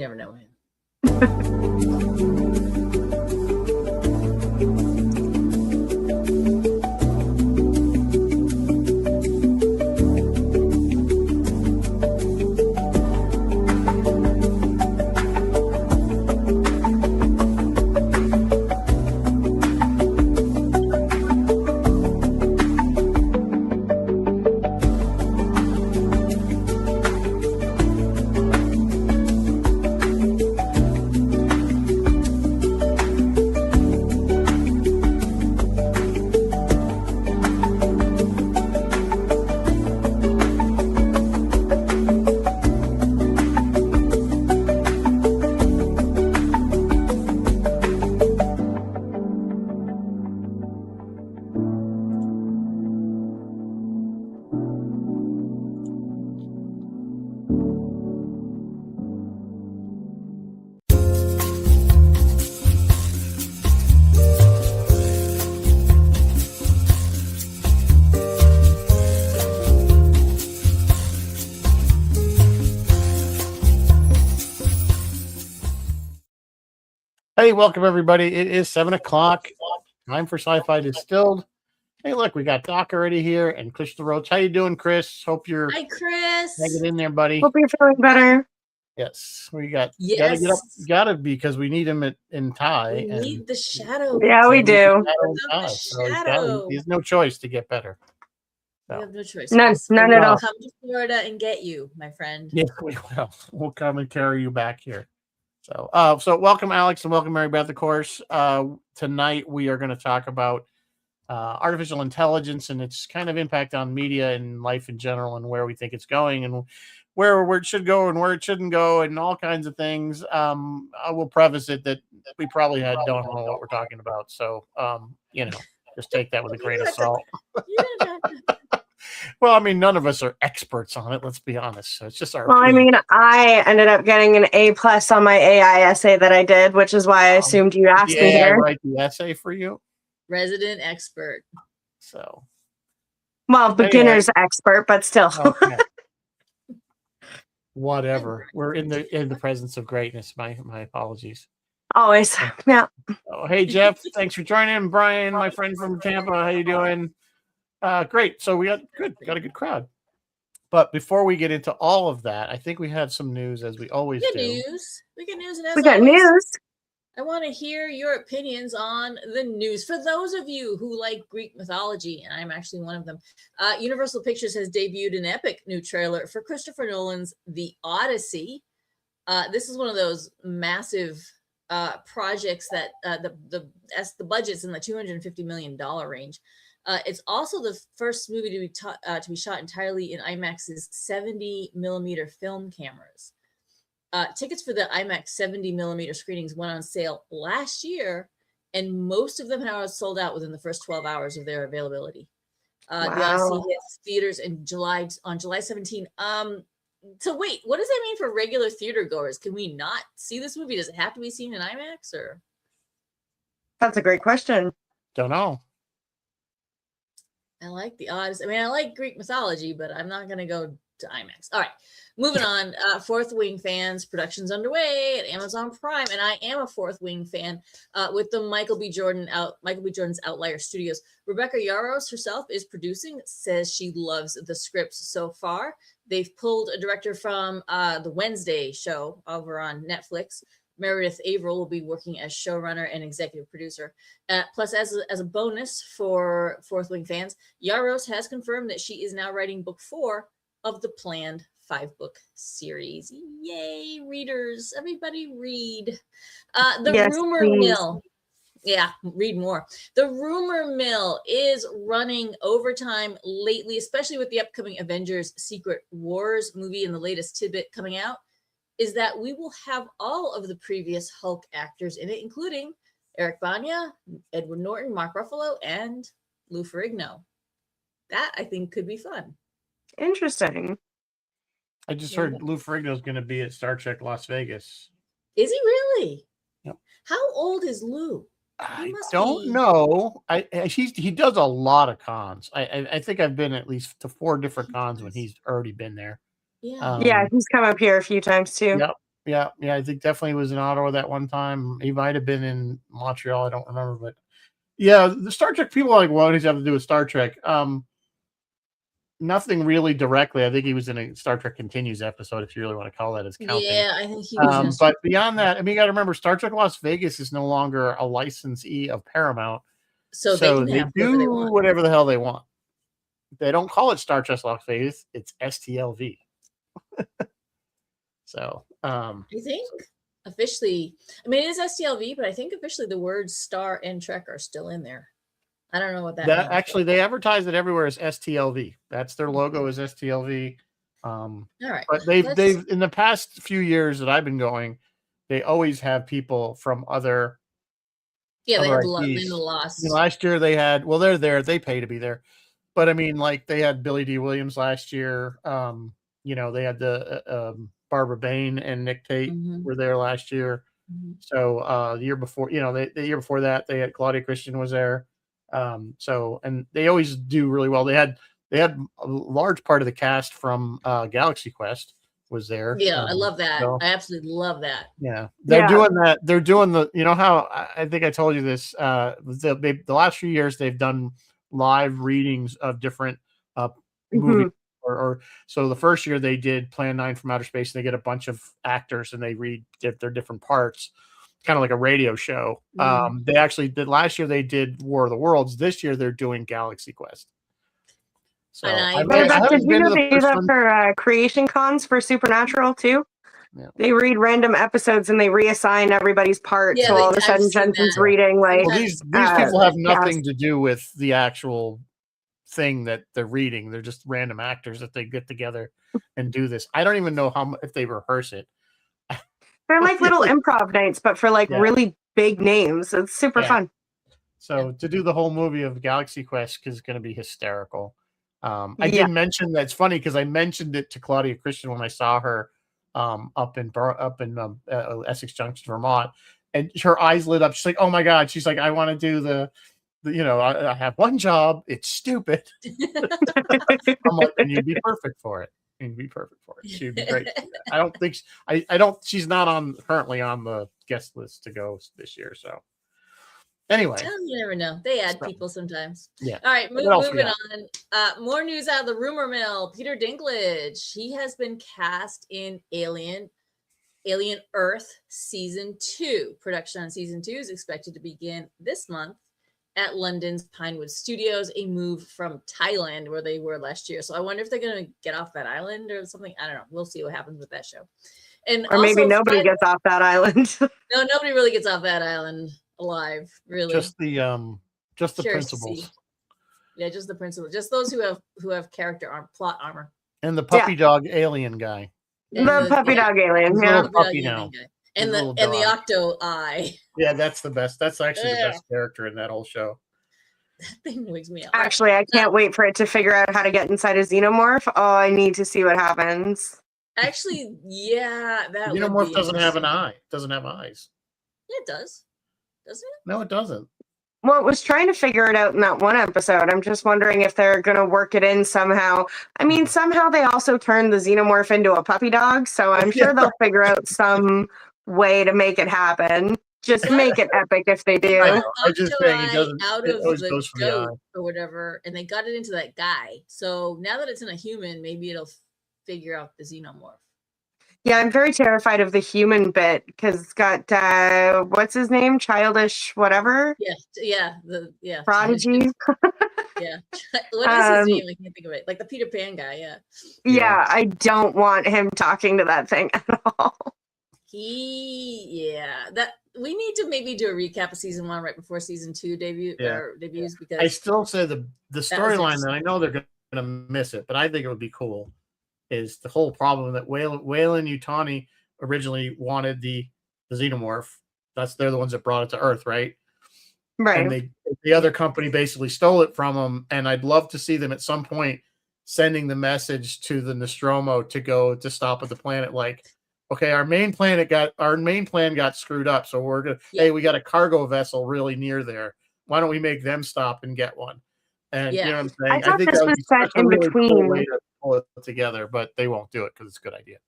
You never know him. Hey, welcome everybody. It is 7 o'clock. Time for Sci-Fi Distilled. Hey, look, we got Doc already here and Chris LaRoche. How you doing, Chris? Hope you're Hi, Chris. hanging in there, buddy. Hope you're feeling better. Yes, we got Yes. gotta get up, gotta because we need him in tie. We need the shadow. Yeah, we do. So he has no choice to get better. So. We have no choice. None at all. Come to Florida and get you, my friend. Yes, we will. We'll come and carry you back here. So, welcome, Alex, and welcome, Mary Beth. Of course, tonight we are going to talk about artificial intelligence and its kind of impact on media and life in general, and where we think it's going, and where it should go and where it shouldn't go, and all kinds of things. I will preface it that we probably don't know what we're talking about, so just take that with a grain of salt. Well, I mean, none of us are experts on it. Let's be honest. So it's just our. Well, opinion. I mean, I ended up getting an A+ on my AI essay that I did, which is why I assumed you asked me here. I write the essay for you. Resident expert. So. Well, beginner's expert, but still. Okay. Whatever. We're in the presence of greatness. My apologies. Always. Yeah. Oh, hey Jeff, thanks for joining. Brian, my friend from Tampa, how you doing? Great. So we got a good crowd. But before we get into all of that, I think we have some news, as we always do. News. We got news, and we got news. I want to hear your opinions on the news. For those of you who like Greek mythology, and I'm actually one of them, Universal Pictures has debuted an epic new trailer for Christopher Nolan's The Odyssey. This is one of those massive projects that the budget's in the $250 million range. It's also the first movie to be shot entirely in IMAX's 70 millimeter film cameras. Tickets for the IMAX 70 millimeter screenings went on sale last year, and most of them have sold out within the first 12 hours of their availability. Wow. The Odyssey hits theaters on July 17. So wait, what does that mean for regular theater goers? Can we not see this movie? Does it have to be seen in IMAX, or? That's a great question. Don't know. I like the Odyssey. I mean, I like Greek mythology, but I'm not going to go to IMAX. All right, moving on. Fourth Wing fans, production's underway at Amazon Prime, and I am a Fourth Wing fan with the Michael B. Jordan's Outlier Studios. Rebecca Yarros herself is producing, says she loves the scripts so far. They've pulled a director from the Wednesday show over on Netflix. Meredith Averill will be working as showrunner and executive producer. Plus, as a bonus for Fourth Wing fans, Yarros has confirmed that she is now writing book 4 of the planned 5-book series. Yay, readers. Everybody read. Rumor mill. Yeah, read more. The rumor mill is running overtime lately, especially with the upcoming Avengers Secret Wars movie and the latest tidbit coming out, is that we will have all of the previous Hulk actors in it, including Eric Bana, Edward Norton, Mark Ruffalo, and Lou Ferrigno. That, I think, could be fun. Interesting. I just heard Lou Ferrigno is going to be at Star Trek Las Vegas. Is he really? Yep. How old is Lou? I don't know. He does a lot of cons. I think I've been at least to 4 different cons when he's already been there. Yeah. Yeah, he's come up here a few times too. Yeah. I think definitely was in Ottawa that one time. He might have been in Montreal. I don't remember, but yeah, the Star Trek people are like, what does he have to do with Star Trek? Nothing really directly. I think he was in a Star Trek Continues episode, if you really want to call that as counting. Yeah, I think he was. In a But beyond that, I mean, you got to remember, Star Trek Las Vegas is no longer a licensee of Paramount, so they can have whatever they do want. whatever the hell they want. They don't call it Star Trek Las Vegas; it's STLV. So, I think officially, I mean, it is STLV, but I think officially the words Star and Trek are still in there. I don't know what that means. Actually, they advertise it everywhere as STLV. That's their logo, is STLV. All right, but they've in the past few years that I've been going, they always have people from other. Yeah, they have IPs. lost. Last year they had. Well, they're there. They pay to be there, but I mean, like they had Billy D. Williams last year. They had the Barbara Bain and Nick Tate were there last year. So the year before, the year before that, they had Claudia Christian was there. And they always do really well. They had a large part of the cast from Galaxy Quest was there. Yeah, I love that. So, I absolutely love that. Yeah, they're doing that. They're doing how I think I told you this. The last few years they've done live readings of different movies. Or so the first year they did Plan 9 from Outer Space. They get a bunch of actors and they read their different parts, kind of like a radio show. They actually did last year. They did War of the Worlds. This year they're doing Galaxy Quest. So did you know they do that for creation cons for Supernatural too? Yeah. They read random episodes and they reassign everybody's part. Yeah, so all of a sudden Jensen's reading like these people have nothing to do with the actual thing that they're reading. They're just random actors that they get together and do this. I don't even know if they rehearse it. They're like little improv nights, but for like really big names. It's super fun. So to do the whole movie of Galaxy Quest is going to be hysterical. I did mention that. It's funny because I mentioned it to Claudia Christian when I saw her up in Essex Junction, Vermont, and her eyes lit up. She's like, "Oh my god!" She's like, "I want to do I have one job. It's stupid." I'm like, "And you'd be perfect for it. She'd be great." I don't think she's not currently on the guest list to go this year. So anyway, you never know. They add people sometimes. Yeah. All right, moving on. More news out of the rumor mill. Peter Dinklage. He has been cast in Alien Earth Season 2. Production on Season 2 is expected to begin this month at London's Pinewood Studios, a move from Thailand where they were last year. So I wonder if they're going to get off that island or something. I don't know. We'll see what happens with that show. Or maybe nobody gets off that island. No, nobody really gets off that island alive, really. Just the principals. Yeah, just the principals. Just those who have plot armor. And the puppy dog alien guy. The puppy dog alien, yeah. Puppy now. And the octo eye. Yeah, that's the best. That's actually the best character in that whole show. That thing wigs me out. Actually, I can't wait for it to figure out how to get inside a xenomorph. Oh, I need to see what happens. Actually, yeah, that xenomorph doesn't have an eye. It doesn't have eyes. Yeah, it does. Doesn't it? No, it doesn't. Well, it was trying to figure it out in that one episode. I'm just wondering if they're going to work it in somehow. I mean, somehow they also turned the xenomorph into a puppy dog, so I'm sure they'll figure out some way to make it happen. Just make it epic if they do. I'm just saying it doesn't. Out of the goat or whatever, and they got it into that guy. So now that it's in a human, maybe it'll figure out the xenomorph. Yeah, I'm very terrified of the human bit because it's got what's his name? Childish whatever. Yeah, Prodigy. Yeah. What is his name? I can't think of it. Like the Peter Pan guy. Yeah. Yeah, I don't want him talking to that thing at all. That we need to maybe do a recap of season 1 right before season 2 debuts because I still say the storyline that I know they're going to miss it, but I think it would be cool. Is the whole problem that Weyland-Yutani originally wanted the xenomorph. They're the ones that brought it to Earth, right? Right. And the other company basically stole it from them. And I'd love to see them at some point sending the message to the Nostromo to go to stop at the planet. Like, okay, our main plan got screwed up. So we're gonna hey, we got a cargo vessel really near there. Why don't we make them stop and get one? And you know what I'm saying? I think this was set in between. Cool way to pull it together, but they won't do it because it's a good idea.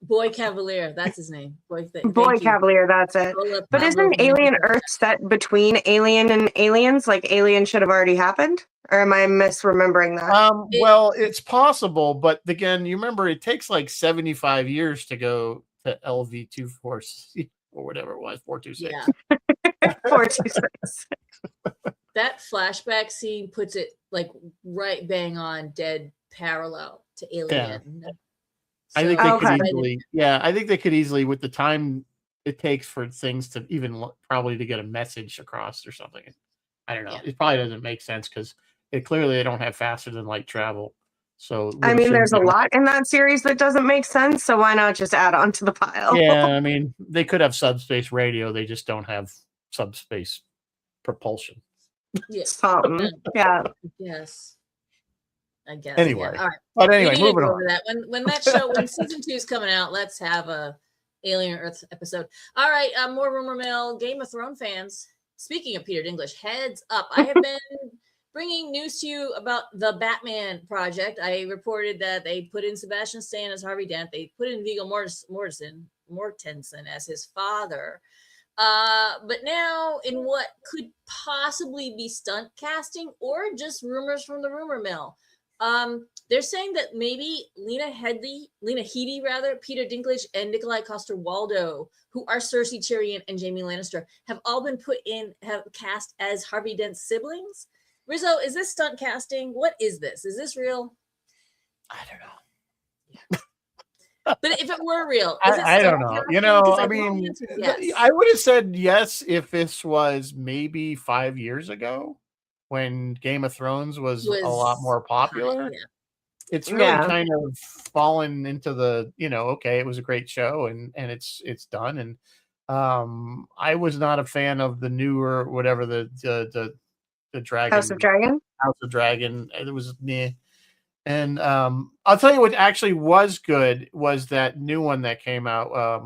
Boy Cavalier, that's his name. Boy thank you. Cavalier, that's it. Lola But Pablo isn't Alien Menendez. Earth set between Alien and Aliens? Like Alien should have already happened? Or am I misremembering that? Well, it's possible, but again, you remember it takes like 75 years to go to LV-24C or whatever it was, 426. Yeah. 426. That flashback scene puts it like right bang on dead parallel to Alien. Yeah. I think they Okay. could easily, I think they could easily, with the time it takes for things to even probably to get a message across or something. I don't know. Yeah. It probably doesn't make sense because clearly they don't have faster than light travel. So I mean, there's a lot in that series that doesn't make sense, so why not just add on to the pile? Yeah, I mean, they could have subspace radio. They just don't have subspace propulsion. Yeah. Something. Yeah. Yes. I guess. Anyway. Yeah. All right. But anyway, We need to moving go on. over that. When season 2 is coming out, let's have a Alien Earth episode. All right, more rumor mill. Game of Thrones fans. Speaking of Peter Dinklage, heads up. I have been bringing news to you about the Batman project. I reported that they put in Sebastian Stan as Harvey Dent. They put in Viggo Mortensen as his father. But now in what could possibly be stunt casting or just rumors from the rumor mill. They're saying that maybe Lena Headey, Peter Dinklage, and Nikolai Coster-Waldau, who are Cersei Tyrion and Jaime Lannister, have all been have cast as Harvey Dent's siblings. Rizzo, is this stunt casting? What is this? Is this real? I don't know. But if it were real, I don't know. casting? You know, I Because mean, yes. I would have said yes if this was maybe 5 years ago when Game of Thrones was a lot more popular. Yeah. It's really kind of fallen into the, okay, it was a great show and it's done. And I was not a fan of the newer, whatever the Dragon House of Dragon. It was meh. And I'll tell you what actually was good was that new one that came out,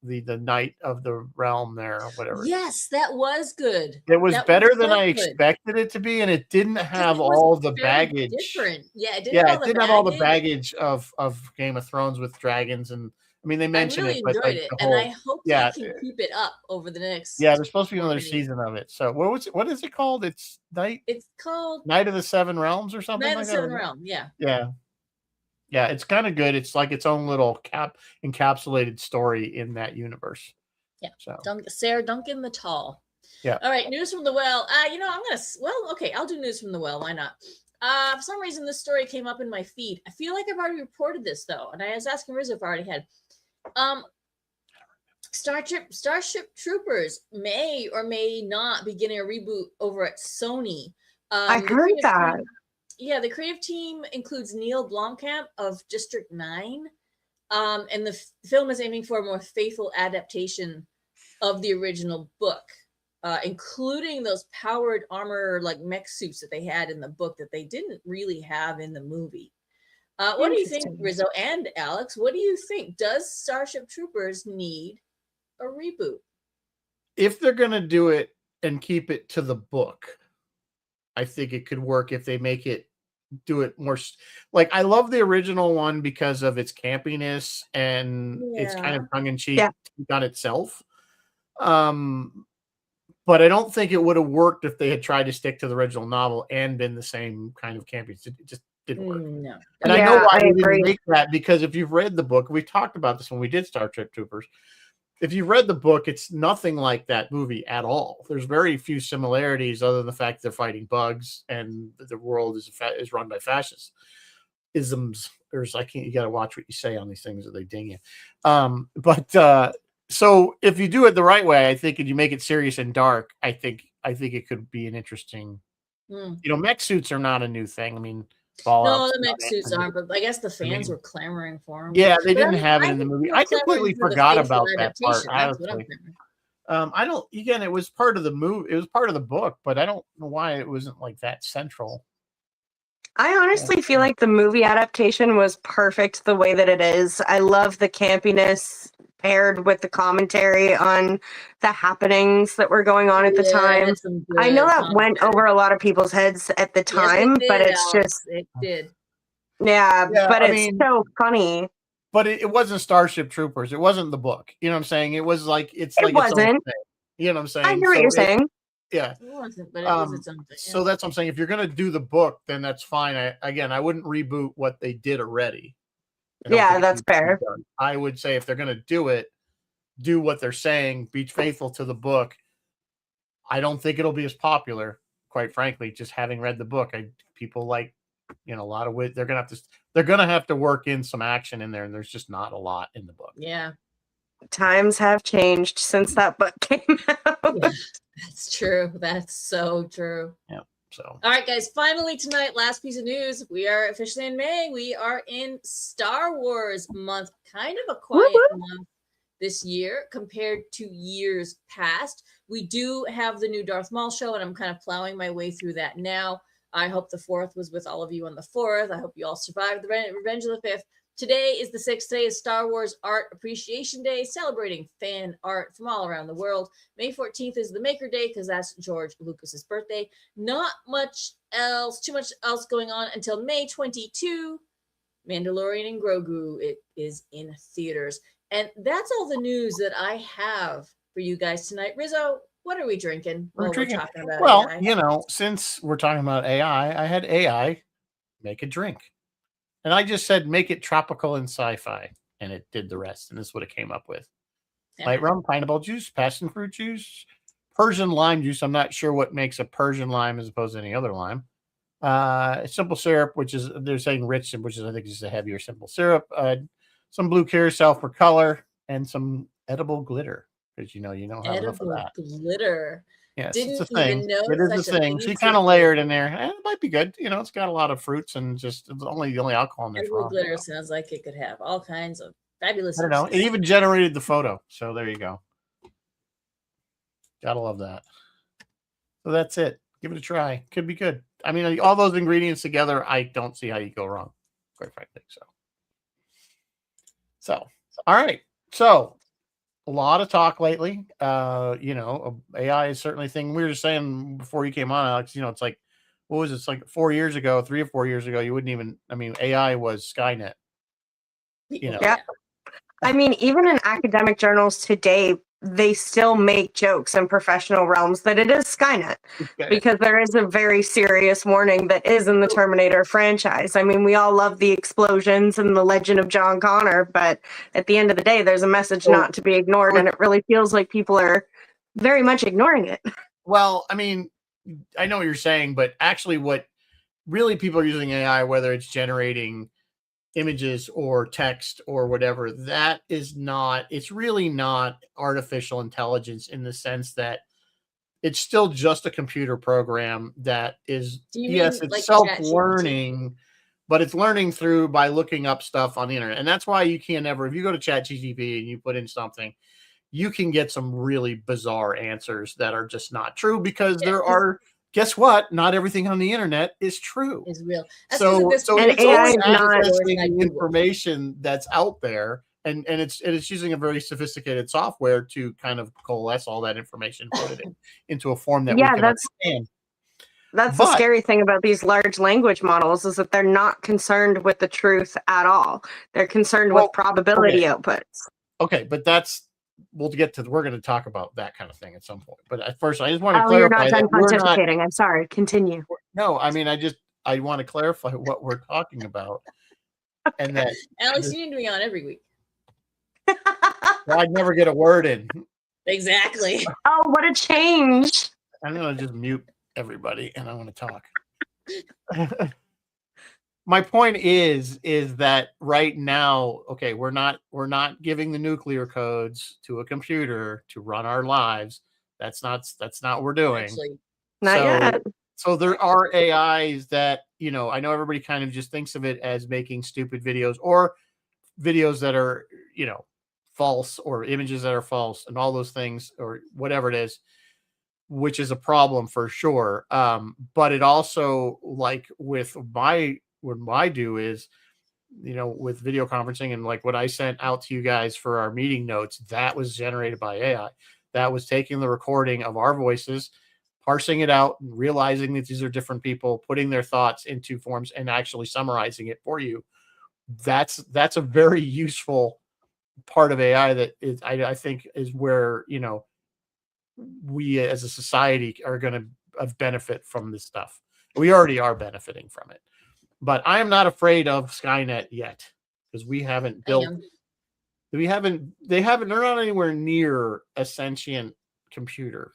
the Knight of the Realm there, or whatever. Yes, that was good. It was better than I expected it to be, and it didn't have all the baggage. Different. Yeah, it didn't have all the baggage of Game of Thrones with dragons, and I mean they mentioned it, but like, and I hope they can keep it up over the next. Yeah, there's supposed to be another season of it. So what is it called? It's called Knight of the Seven Realms or something. Knight of the Seven Realms. Yeah. Yeah. Yeah, it's kind of good. It's like its own little encapsulated story in that universe. Yeah. So Sarah Duncan the Tall. Yeah. All right. News from the well. I'll do news from the well. Why not? For some reason, this story came up in my feed. I feel like I've already reported this though, and I was asking Rizzo if I already had. Starship Troopers may or may not be getting a reboot over at Sony. I heard that. The creative team includes Neil Blomkamp of District 9. And the film is aiming for a more faithful adaptation of the original book, including those powered armor like mech suits that they had in the book that they didn't really have in the movie. What do you think, Rizzo and Alex? What do you think? Does Starship Troopers need a reboot? If they're going to do it and keep it to the book, I think it could work if they do it more. Like, I love the original one because of its campiness and it's kind of tongue-in-cheek on itself. But I don't think it would have worked if they had tried to stick to the original novel and been the same kind of campy. It just didn't work. No. And I know why they didn't make that, because if you've read the book, we talked about this when we did Starship Troopers. If you've read the book, it's nothing like that movie at all. There's very few similarities other than the fact they're fighting bugs and the world is run by fascists. Isms. You got to watch what you say on these things or they ding you. So if you do it the right way, I think, and you make it serious and dark, I think it could be an interesting. Mech suits are not a new thing. I mean, no, the mech suits aren't, but I guess the fans were clamoring for them. Yeah, they didn't have it in the movie. I completely forgot about that part. I don't. Again, it was part of the movie. It was part of the book, but I don't know why it wasn't like that central. I honestly feel like the movie adaptation was perfect the way that it is. I love the campiness paired with the commentary on the happenings that were going on at the time. I know that went over a lot of people's heads at the time, but it's just it did. Yeah, but it's so funny. but it wasn't Starship Troopers. It wasn't the book. You know what I'm saying? It was like it's It like its own wasn't. thing. You know what I'm saying? I hear what you're saying. Yeah. It wasn't, but it was its own thing. So that's what I'm saying. If you're gonna do the book, then that's fine. I wouldn't reboot what they did already. Yeah, that's fair. I would say if they're gonna do it, do what they're saying, be faithful to the book. I don't think it'll be as popular, quite frankly. Just having read the book, people like, a lot of wit. They're gonna have to work in some action in there, and there's just not a lot in the book. Yeah, times have changed since that book came out. Yeah, that's true. That's so true. Yeah. So, all right, guys. Finally tonight, last piece of news. We are officially in May. We are in Star Wars month. Kind of a quiet month this year compared to years past. We do have the new Darth Maul show, and I'm kind of plowing my way through that now. I hope the 4th was with all of you on the 4th. I hope you all survived the Revenge of the 5th. Today is the 6th. Today is Star Wars Art Appreciation Day, celebrating fan art from all around the world. May 14th is the Maker Day because that's George Lucas's birthday. Not too much else going on until May 22. Mandalorian and Grogu. It is in theaters. And that's all the news that I have for you guys tonight. Rizzo, what are we drinking? We're talking about well, AI? Since we're talking about AI, I had AI make a drink. And I just said, make it tropical and sci-fi. And it did the rest. And this is what it came up with. Yeah. Light rum, pineapple juice, passion fruit juice, Persian lime juice. I'm not sure what makes a Persian lime as opposed to any other lime. Simple syrup, which is, they're saying rich, which is, I think, just a heavier simple syrup. Some blue carousel for color, and some edible glitter. Because, you don't have enough of that. Glitter. Yes, Didn't it's a thing. even know it is a thing. She kind of layered in there. It might be good. It's got a lot of fruits and just the only alcohol in there. Edible glitter sounds like it could have all kinds of fabulous. I don't know. It even generated the photo. So there you go. Gotta love that. So that's it. Give it a try. Could be good. I mean, all those ingredients together, I don't see how you go wrong, quite frankly. So all right. So a lot of talk lately. AI is certainly a thing. We were just saying before you came on, Alex, it's like, what was it? It's like 4 years ago, 3 or 4 years ago, you wouldn't even, AI was SkyNet. Yeah. I mean, even in academic journals today, they still make jokes in professional realms that it is SkyNet because there is a very serious warning that is in the Terminator franchise. I mean, we all love the explosions and the legend of John Connor, but at the end of the day, there's a message not to be ignored, and it really feels like people are very much ignoring it. Well, I mean, I know what you're saying, but actually what really people are using AI, whether it's generating images or text or whatever, it's really not artificial intelligence in the sense that it's still just a computer program that is, yes, it's like self-learning, but it's learning by looking up stuff on the internet. And that's why you can't ever, if you go to ChatGPT and you put in something, you can get some really bizarre answers that are just not true because guess what? Not everything on the internet is true. Is real. So it's AI is not accessing information that's out there, and it's using a very sophisticated software to kind of coalesce all that information, put it into a form that we can understand. That's the scary thing about these large language models is that they're not concerned with the truth at all. They're concerned with probability outputs. Okay, but we're going to talk about that kind of thing at some point. But at first, I just want to clarify. You're not done pontificating. I'm sorry. Continue. No, I mean, I want to clarify what we're talking about. And that Alex, you need to be on every week. Well, I'd never get a word in. Exactly. Oh, what a change. I'm going to just mute everybody and I want to talk. My point is that right now, okay, we're not giving the nuclear codes to a computer to run our lives. That's not what we're doing. Actually, not yet. So there are AIs that, I know everybody kind of just thinks of it as making stupid videos or videos that are, false or images that are false and all those things or whatever it is, which is a problem for sure. But it also, like with what I do is, with video conferencing and like what I sent out to you guys for our meeting notes, that was generated by AI. That was taking the recording of our voices, parsing it out, and realizing that these are different people, putting their thoughts into forms and actually summarizing it for you that's a very useful part of AI that is, I think is where, we as a society are going to benefit from this stuff. We already are benefiting from it, but I am not afraid of SkyNet yet because we haven't I built, am. they're not anywhere near a sentient computer.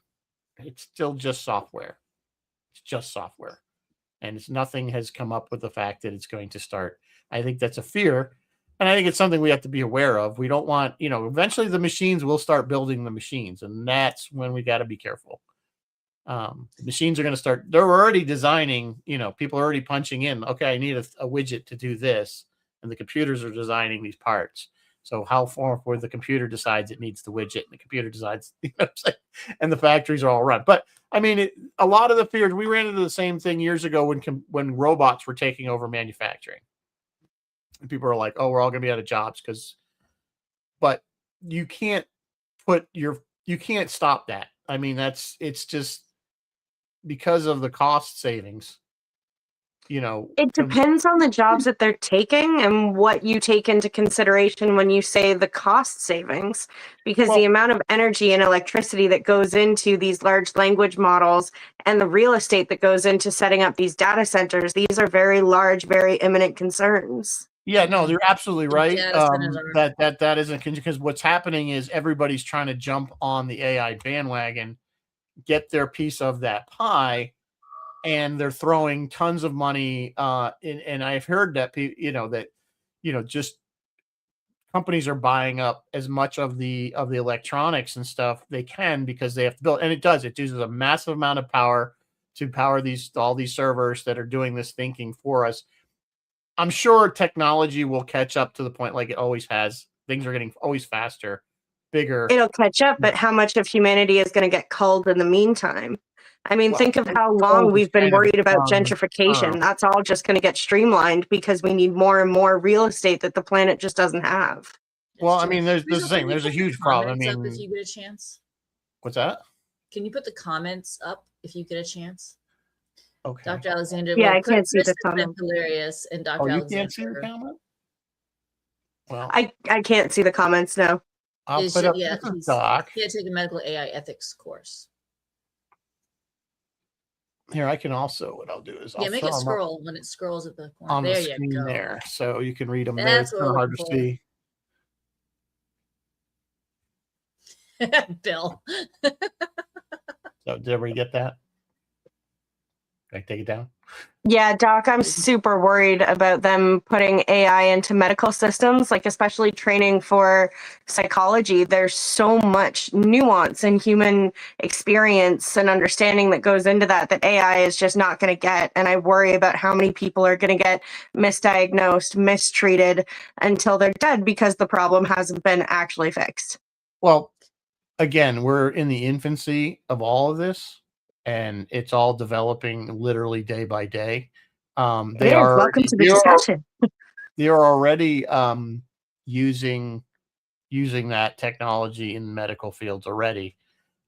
It's still just software. It's just software. And nothing has come up with the fact that it's going to start. I think that's a fear. And I think it's something we have to be aware of. We don't want, eventually the machines will start building the machines. And that's when we got to be careful. The machines are going to start, they're already designing, people are already punching in, okay, I need a widget to do this. And the computers are designing these parts. So how far before the computer decides it needs the widget and the computer decides, and the factories are all run. But I mean, a lot of the fears, we ran into the same thing years ago when robots were taking over manufacturing. And people are like, oh, we're all going to be out of jobs but you can't you can't stop that. I mean, it's just because of the cost savings, It depends on the jobs that they're taking and what you take into consideration when you say the cost savings, because the amount of energy and electricity that goes into these large language models and the real estate that goes into setting up these data centers, these are very large, very imminent concerns. Yeah, no, they're absolutely right. data centers are- That isn't, because what's happening is everybody's trying to jump on the AI bandwagon, get their piece of that pie, and they're throwing tons of money. And I've heard that just companies are buying up as much of the electronics and stuff they can because they have to build, and it uses a massive amount of power to power all these servers that are doing this thinking for us. I'm sure technology will catch up to the point like it always has. Things are getting always faster, bigger. It'll catch up, but how much of humanity is going to get culled in the meantime? I mean, think of how long we've been worried about gentrification. That's all just going to get streamlined because we need more and more real estate that the planet just doesn't have. Well, I mean, there's the thing. There's a huge problem. I mean, if you get a chance. What's that? Can you put the comments up if you get a chance? Okay. Dr. Alexander. Yeah, I can't see the comment. Hilarious, and Dr. You Alexander. can't see the comment? Well, I can't see the comments. No. I'll put up Doc. He had to take a medical AI ethics course. Here, I can also. What I'll do is I'll make it scroll when it scrolls at the corner. On there the screen you go. There, so you can read them. That's there. It's hard to see. Bill. So did everybody get that? Can I take it down? Yeah, Doc, I'm super worried about them putting AI into medical systems, like especially training for psychology. There's so much nuance in human experience and understanding that goes into that AI is just not going to get. And I worry about how many people are going to get misdiagnosed, mistreated until they're dead because the problem hasn't been actually fixed. Well, again, we're in the infancy of all of this. And it's all developing literally day by day. They are welcome to the discussion. They are already using that technology in medical fields already.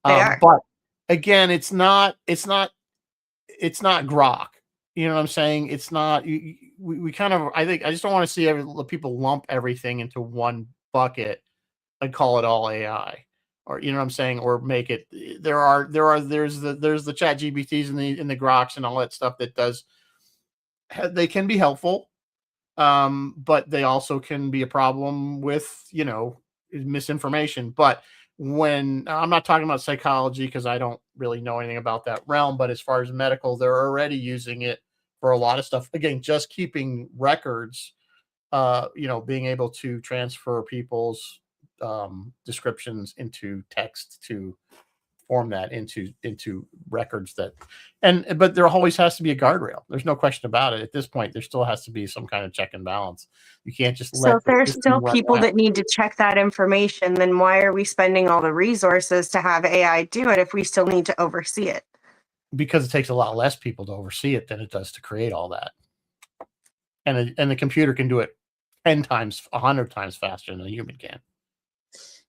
But again, it's not grok. You know what I'm saying? It's not. We kind of. I just don't want to see people lump everything into one bucket and call it all AI. Or you know what I'm saying, or make it. There's the chat GPTs and the groks and all that stuff that does. They can be helpful, but they also can be a problem with misinformation. But when I'm not talking about psychology because I don't really know anything about that realm, but as far as medical, they're already using it for a lot of stuff. Again, just keeping records, being able to transfer people's descriptions into text to form that into records but there always has to be a guardrail. There's no question about it. At this point, there still has to be some kind of check and balance. You can't just so if there's still people that need to check that information, then why are we spending all the resources to have AI do it if we still need to oversee it? Because it takes a lot less people to oversee it than it does to create all that. And the computer can do it 10 times, 100 times faster than a human can.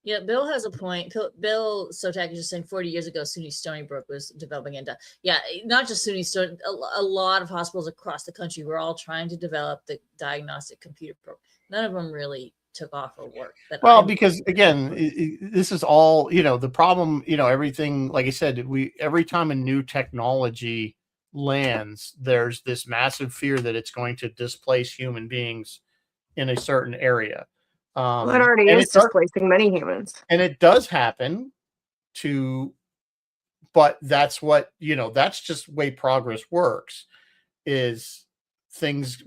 Yeah, Bill has a point. Bill Sotak is just saying 40 years ago, SUNY Stony Brook was developing it. Yeah, not just SUNY Stony, a lot of hospitals across the country were all trying to develop the diagnostic computer program. None of them really took off or worked. But well, because again, this is all, the problem, everything, like I said, every time a new technology lands, there's this massive fear that it's going to displace human beings in a certain area. Well, it already is displacing many humans. And it does happen but that's that's just the way progress works, is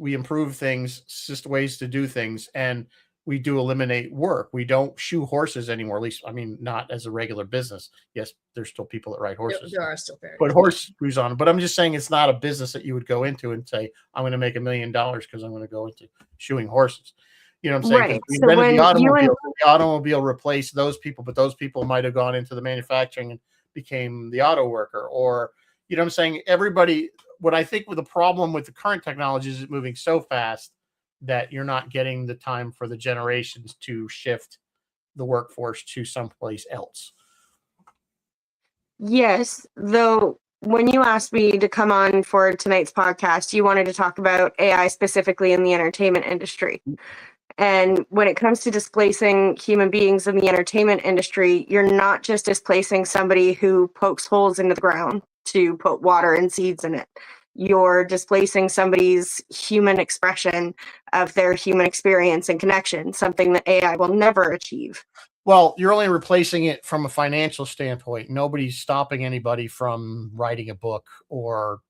we improve things, just ways to do things, and we do eliminate work. We don't shoe horses anymore, at least, not as a regular business. Yes, there's still people that ride horses. There are still put horse shoes on, but I'm just saying it's not a business that you would go into and say, I'm going to make $1 million because I'm going to go into shoeing horses. You know what I'm saying? Right. We invented the automobile replaced those people, but those people might have gone into the manufacturing and became the auto worker, or, you know what I'm saying? Everybody, what I think with the problem with the current technology is it's moving so fast that you're not getting the time for the generations to shift the workforce to someplace else. Yes, though when you asked me to come on for tonight's podcast, you wanted to talk about AI specifically in the entertainment industry. And when it comes to displacing human beings in the entertainment industry, you're not just displacing somebody who pokes holes into the ground to put water and seeds in it. You're displacing somebody's human expression of their human experience and connection, something that AI will never achieve. Well, you're only replacing it from a financial standpoint. Nobody's stopping anybody from writing a book or,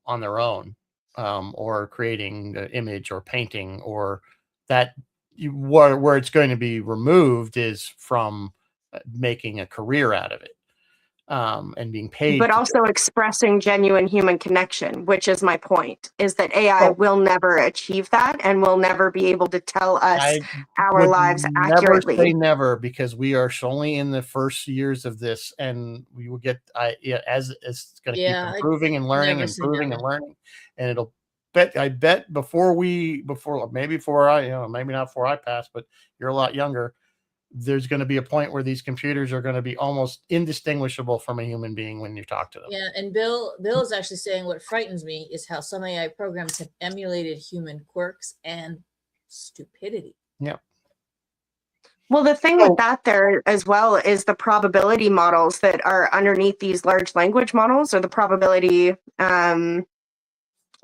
on their own, or creating an image or painting, or that. Where it's going to be removed is from making a career out of it, and being paid. But also expressing genuine human connection, which is my point, is that AI will never achieve that and will never be able to tell us our lives accurately. Never say never, because we are only in the first years of this, and we will get as it's going to keep improving and learning and improving and learning, and it'll. I bet before maybe not before I pass, but you're a lot younger, there's going to be a point where these computers are going to be almost indistinguishable from a human being when you talk to them. Yeah, and Bill is actually saying what frightens me is how some AI programs have emulated human quirks and stupidity. Yeah. Well, the thing with that there as well is the probability models that are underneath these large language models, or the probability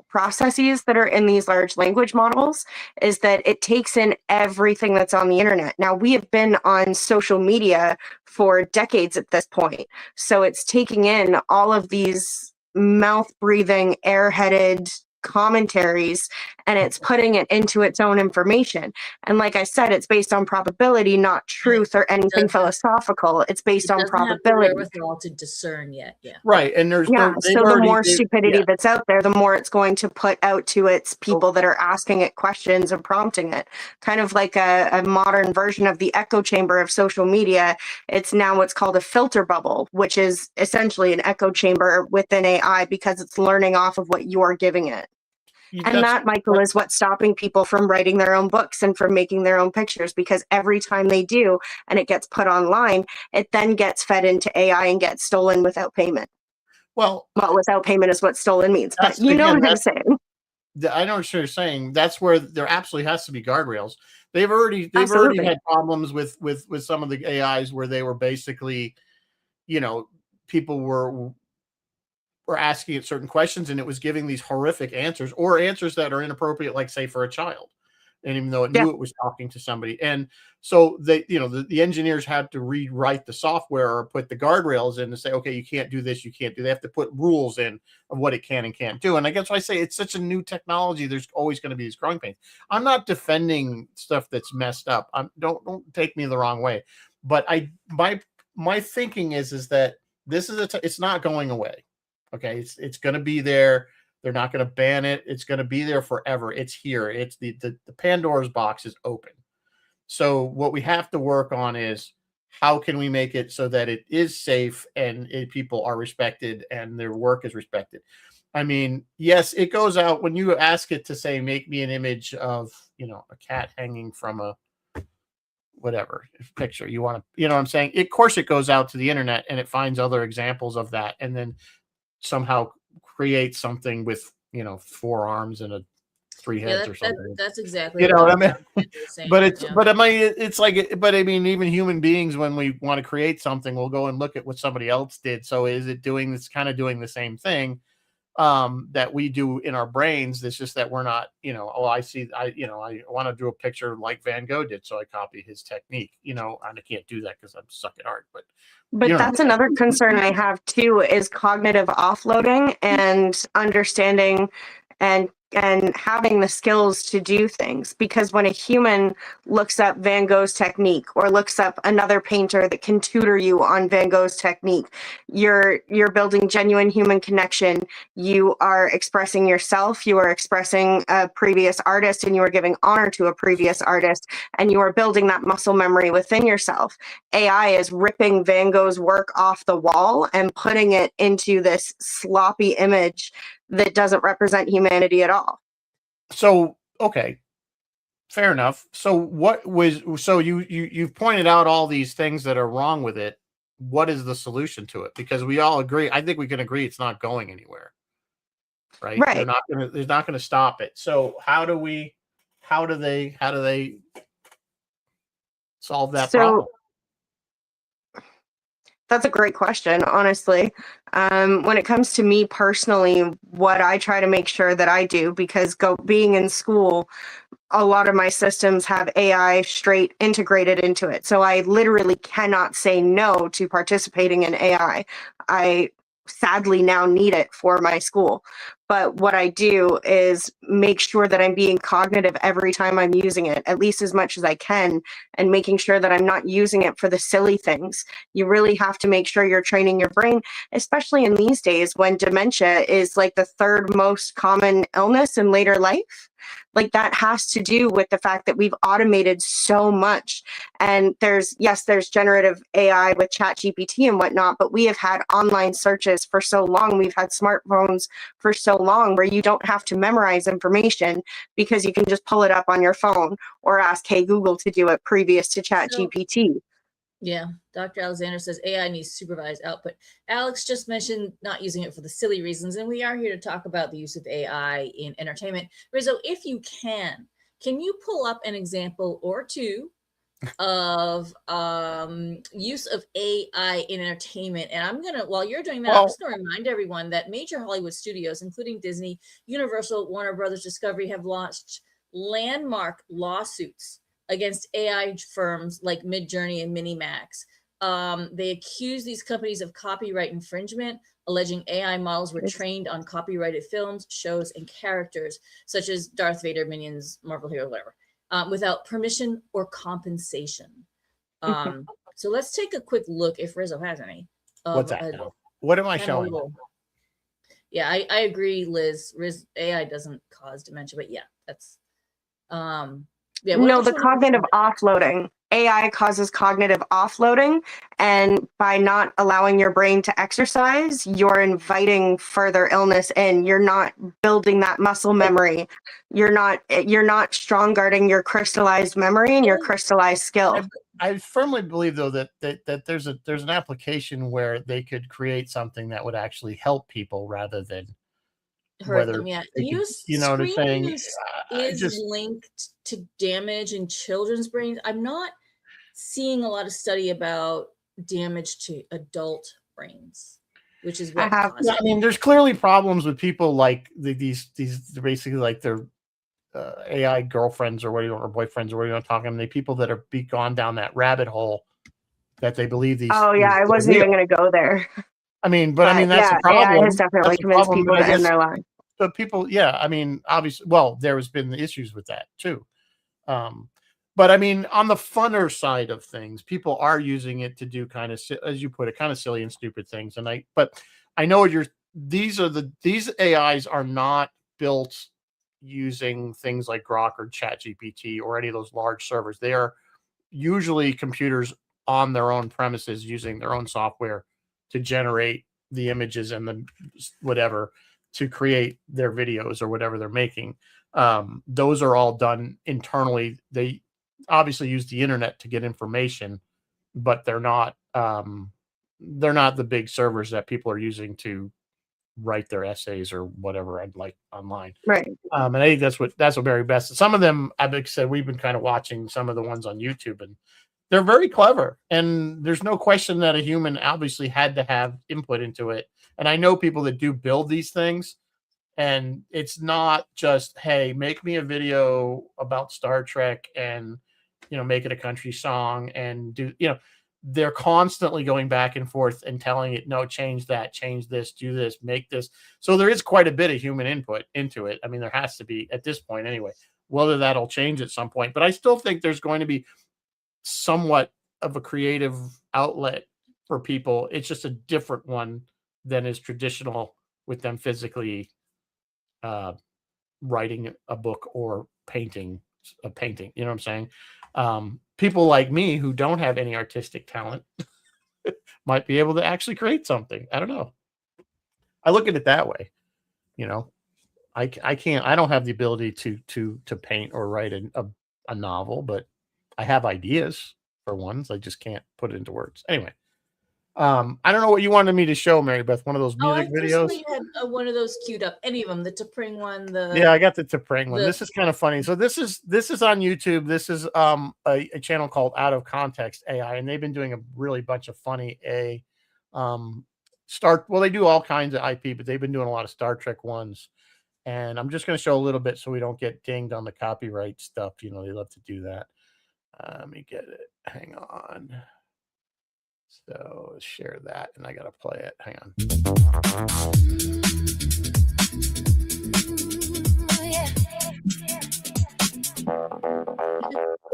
processes that are in these large language models, is that it takes in everything that's on the internet. Now, we have been on social media for decades at this point, so it's taking in all of these mouth-breathing, airheaded commentaries, and it's putting it into its own information. And like I said, it's based on probability, not truth or anything philosophical. It's based on probability. Have the wherewithal to discern yet, right. And there's so the more stupidity that's out there, the more it's going to put out to its people that are asking it questions and prompting it. Kind of like a modern version of the echo chamber of social media. It's now what's called a filter bubble, which is essentially an echo chamber within AI, because it's learning off of what you're giving it. And that, Michael, is what's stopping people from writing their own books and from making their own pictures, because every time they do and it gets put online, it then gets fed into AI and gets stolen without payment. Well, without payment is what stolen means, but what I'm saying. I know what you're saying. That's where there absolutely has to be guardrails. They've already had problems with some of the AIs where they were basically, people were asking it certain questions and it was giving these horrific answers, or answers that are inappropriate, like say for a child, and even though it knew it was talking to somebody. And so they, the engineers had to rewrite the software or put the guardrails in to say, okay, you can't do this, you can't do. They have to put rules in of what it can and can't do. And I guess I say it's such a new technology. There's always going to be these growing pains. I'm not defending stuff that's messed up. Don't take me the wrong way, but my thinking is that this is it's not going away. Okay, it's going to be there. They're not going to ban it. It's going to be there forever. It's here. It's the Pandora's box is open. So what we have to work on is how can we make it so that it is safe and people are respected and their work is respected. I mean, yes, it goes out when you ask it to say, make me an image of, a cat hanging from whatever picture you want to, you know what I'm saying? Of course, it goes out to the internet and it finds other examples of that, and then somehow creates something with 4 arms and 3 heads or something. That's exactly You know what I mean? saying. But I mean, it's like, but I mean, even human beings, when we want to create something, we'll go and look at what somebody else did. So is it doing this kind of doing the same thing that we do in our brains? It's just that we're not, I want to do a picture like Van Gogh did, so I copy his technique, and I can't do that because I'm stuck at art. But that's another concern I have too, is cognitive offloading and understanding and having the skills to do things. Because when a human looks up Van Gogh's technique or looks up another painter that can tutor you on Van Gogh's technique, you're building genuine human connection. You are expressing yourself, you are expressing a previous artist, and you are giving honor to a previous artist, and you are building that muscle memory within yourself. AI is ripping Van Gogh's work off the wall and putting it into this sloppy image that doesn't represent humanity at all. So, okay, fair enough. So you've pointed out all these things that are wrong with it. What is the solution to it? Because we all agree, I think we can agree, it's not going anywhere. Right? They're not going to stop it. So how do they solve that problem? That's a great question, honestly. When it comes to me personally, what I try to make sure that I do, because being in school, a lot of my systems have AI straight integrated into it. So I literally cannot say no to participating in AI. I sadly now need it for my school. But what I do is make sure that I'm being cognitive every time I'm using it, at least as much as I can, and making sure that I'm not using it for the silly things. You really have to make sure you're training your brain, especially in these days when dementia is like the 3rd most common illness in later life. Like, that has to do with the fact that we've automated so much. And there's generative AI with ChatGPT and whatnot, but we have had online searches for so long. We've had smartphones for so long where you don't have to memorize information, because you can just pull it up on your phone or ask, hey, Google, to do it previous to ChatGPT. Yeah, Dr. Alexander says AI needs supervised output. Alex just mentioned not using it for the silly reasons, and we are here to talk about the use of AI in entertainment. Rizzo, if you can you pull up an example or two of use of AI in entertainment? And I'm gonna, while you're doing that, I'm just gonna remind everyone that major Hollywood studios, including Disney, Universal, Warner Brothers Discovery, have launched landmark lawsuits against AI firms like Midjourney and Minimax. They accuse these companies of copyright infringement, alleging AI models were trained on copyrighted films, shows, and characters, such as Darth Vader, Minions, Marvel Hero, whatever, without permission or compensation. So let's take a quick look, if Rizzo has any. What's that? What am I showing? Yeah, I agree, Liz. AI doesn't cause dementia, but yeah, that's... yeah, no, the cognitive offloading. AI causes cognitive offloading, and by not allowing your brain to exercise, you're inviting further illness in. You're not building that muscle memory. You're not strong guarding your crystallized memory and your crystallized skill. I firmly believe, though, that there's an application where they could create something that would actually help people rather than hurt them. Yeah, you know what I'm saying? Is linked to damage in children's brains. I'm not seeing a lot of study about damage to adult brains, which is what I mean, there's clearly problems with people like these basically like their AI girlfriends or whatever, or boyfriends or whatever you want to talk to them. They people that are gone down that rabbit hole that they believe these. Oh yeah, I wasn't even going to go there. I mean, but I mean that's the problem. AI has definitely convinced people to end their lives. But people, yeah, I mean, obviously, well, there's been issues with that too. But I mean, on the funner side of things, people are using it to do kind of, as you put it, kind of silly and stupid things. But I know these AIs are not built using things like Grok or ChatGPT or any of those large servers. They are usually computers on their own premises using their own software to generate the images and the whatever to create their videos or whatever they're making. Those are all done internally. obviously use the internet to get information, but they're not the big servers that people are using to write their essays or whatever I'd like online. Right. And I think that's what Mary Beth. Some of them, I've said, we've been kind of watching some of the ones on YouTube, and they're very clever. And there's no question that a human obviously had to have input into it. And I know people that do build these things, and it's not just, hey, make me a video about Star Trek and, make it a country song and do, they're constantly going back and forth and telling it, no, change that, change this, do this, make this. So there is quite a bit of human input into it. I mean, there has to be at this point anyway, whether that'll change at some point. But I still think there's going to be somewhat of a creative outlet for people. It's just a different one than is traditional with them physically writing a book or painting a painting. You know what I'm saying? People like me who don't have any artistic talent might be able to actually create something. I don't know. I look at it that way. I can't. I don't have the ability to paint or write a novel, but I have ideas for ones. I just can't put it into words. Anyway, I don't know what you wanted me to show, Mary Beth. One of those music videos. You had one of those queued up. Any of them? The T'Pring one. Yeah, I got the T'Pring one. This is kind of funny. So this is on YouTube. This is a channel called Out of Context AI, and they've been doing a really bunch of funny they do all kinds of IP, but they've been doing a lot of Star Trek ones. And I'm just going to show a little bit so we don't get dinged on the copyright stuff. They love to do that. Let me get it. Hang on. So share that, and I got to play it. Hang on.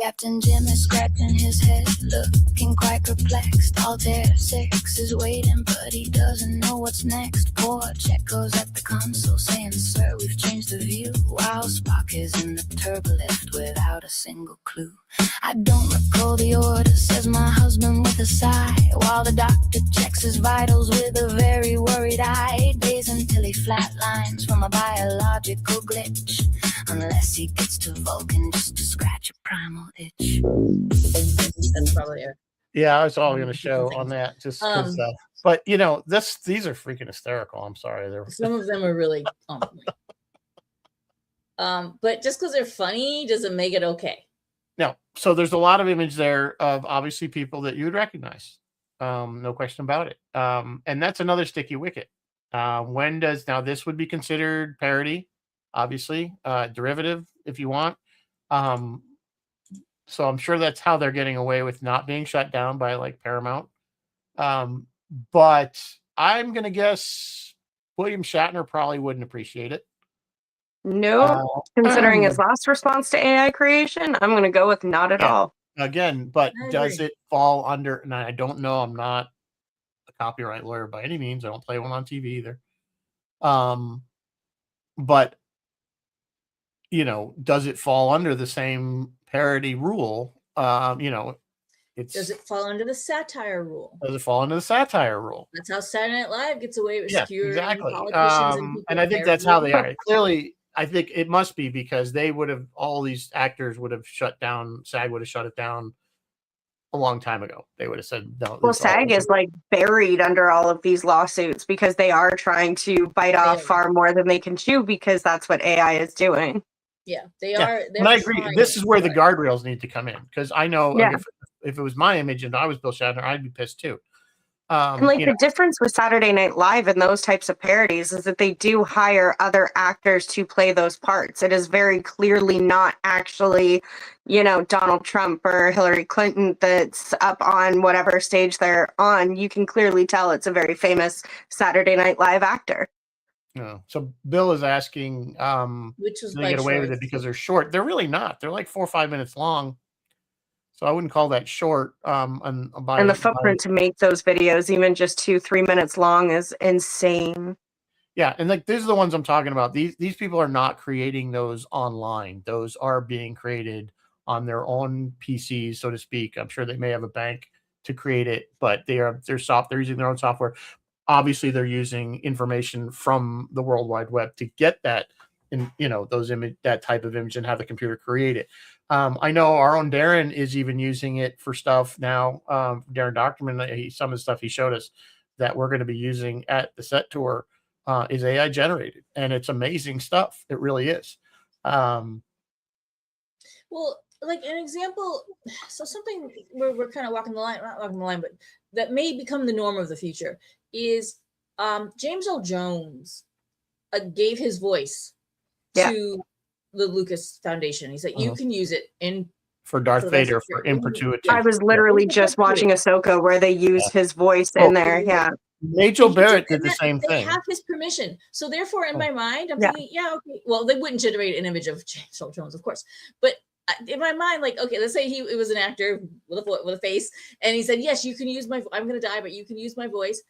Captain Jim is scratching his head, looking quite perplexed. Altair 6 is waiting, but he doesn't know what's next. Poor Checo's at the console saying, sir, we've changed the view, while Spock is in the turbolift without a single clue. I don't recall the order, says my husband with a sigh, while the doctor checks his vitals with a very worried eye. Days until he flatlines from a biological glitch, unless he gets to Vulcan just to scratch a primal itch. That's probably it. Yeah, that's all I'm going to show on that. Just because, but these are freaking hysterical. I'm sorry, some of them are really but just because they're funny doesn't make it okay. No, so there's a lot of image there of obviously people that you would recognize, no question about it. And that's another sticky wicket. Now this would be considered parody, obviously, derivative if you want. So I'm sure that's how they're getting away with not being shut down by like Paramount. But I'm going to guess William Shatner probably wouldn't appreciate it. No, considering his last response to AI creation, I'm going to go with not at all. Again, but does it fall under, and I don't know, I'm not a copyright lawyer by any means. I don't play one on TV either. But, does it fall under the same parody rule? Does it fall under the satire rule? Does it fall under the satire rule? That's how Saturday Night Live gets away with skewering exactly. politicians and I think that's how they are. Clearly, I think it must be because all these actors would have shut down, SAG would have shut it down a long time ago. They would have said no. Well, SAG is like buried under all of these lawsuits because they are trying to bite off far more than they can chew because that's what AI is doing. Yeah, they are. And I agree. This is where the guardrails need to come in because I know if it was my image and I was Bill Shatner, I'd be pissed too. And the difference with Saturday Night Live and those types of parodies is that they do hire other actors to play those parts. It is very clearly not actually, Donald Trump or Hillary Clinton that's up on whatever stage they're on. You can clearly tell it's a very famous Saturday Night Live actor. No. So Bill is asking, which was they get away with it because they're short. They're really not. They're like 4 or 5 minutes long. So I wouldn't call that short. And the footprint to make those videos, even just 2-3 minutes long, is insane. Yeah, and these are the ones I'm talking about. These people are not creating those online. Those are being created on their own PCs, so to speak. I'm sure they may have a bank to create it, but they're using their own software. Obviously, they're using information from the World Wide Web to get that, that type of image and have the computer create it. I know our own Darren is even using it for stuff now. Darren Doctorman, some of the stuff he showed us that we're going to be using at the set tour is AI generated, and it's amazing stuff. It really is. Well, like an example, so something we're kind of walking the line, not walking the line, but that may become the norm of the future is James Earl Jones gave his voice to the Lucas Foundation. He said, you can use it for Darth Vader for in perpetuity. I was literally just watching Ahsoka where they used his voice in there. Yeah. Major Barrett did the same they thing. Have his permission. So therefore, in my mind, I'm thinking, okay. Well, they wouldn't generate an image of James Earl Jones, of course. But in my mind, like, okay, let's say it was an actor with a face, and he said, yes, you can use I'm going to die, but you can use my voice.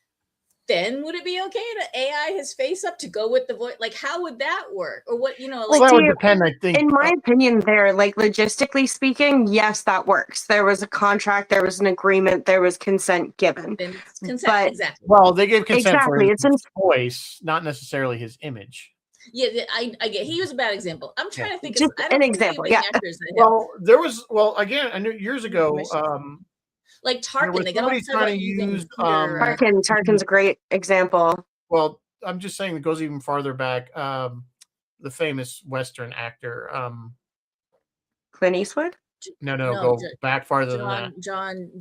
Then would it be okay to AI his face up to go with the voice? Like, how would that work? Or what, well, that would depend, I think. In my opinion, like logistically speaking, yes, that works. There was a contract, there was an agreement, there was consent given. Consent, exactly. Well, they gave consent for his in voice, not necessarily his image. Yeah, I get. He was a bad example. I'm trying to think of an example. Yeah. Well, there was. Well, again, I knew years ago. Like Tarkin, they got somebody trying to use Tarkin's a great example. Well, I'm just saying it goes even farther back. The famous Western actor, Clint Eastwood. No, go back farther than that. John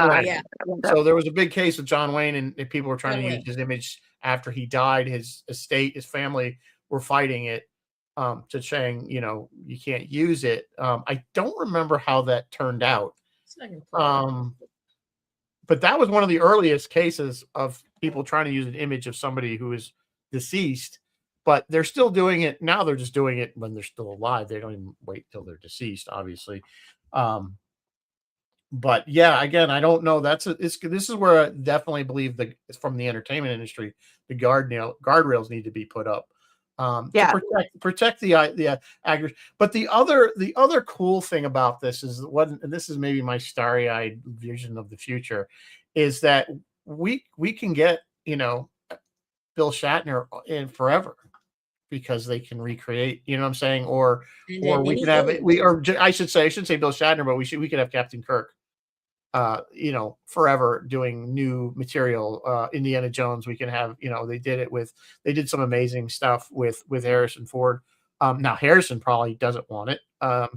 Wayne. Yeah. So there was a big case with John Wayne, and people were trying to use his image after he died. His estate, his family were fighting it, to saying, you can't use it. I don't remember how that turned out. But that was one of the earliest cases of people trying to use an image of somebody who is deceased, but they're still doing it now. They're just doing it when they're still alive. They don't even wait till they're deceased, obviously. But yeah, again, I don't know. This is where I definitely believe that from the entertainment industry, the guardrails need to be put up. To protect the actors. But the other cool thing about this is and this is maybe my starry-eyed vision of the future, is that we can get Bill Shatner in forever because they can recreate. You know what I'm saying? Or we can have I should say Bill Shatner, but we could have Captain Kirk. Forever doing new material. Indiana Jones, we can have, they did some amazing stuff with Harrison Ford. Now Harrison probably doesn't want it. Probably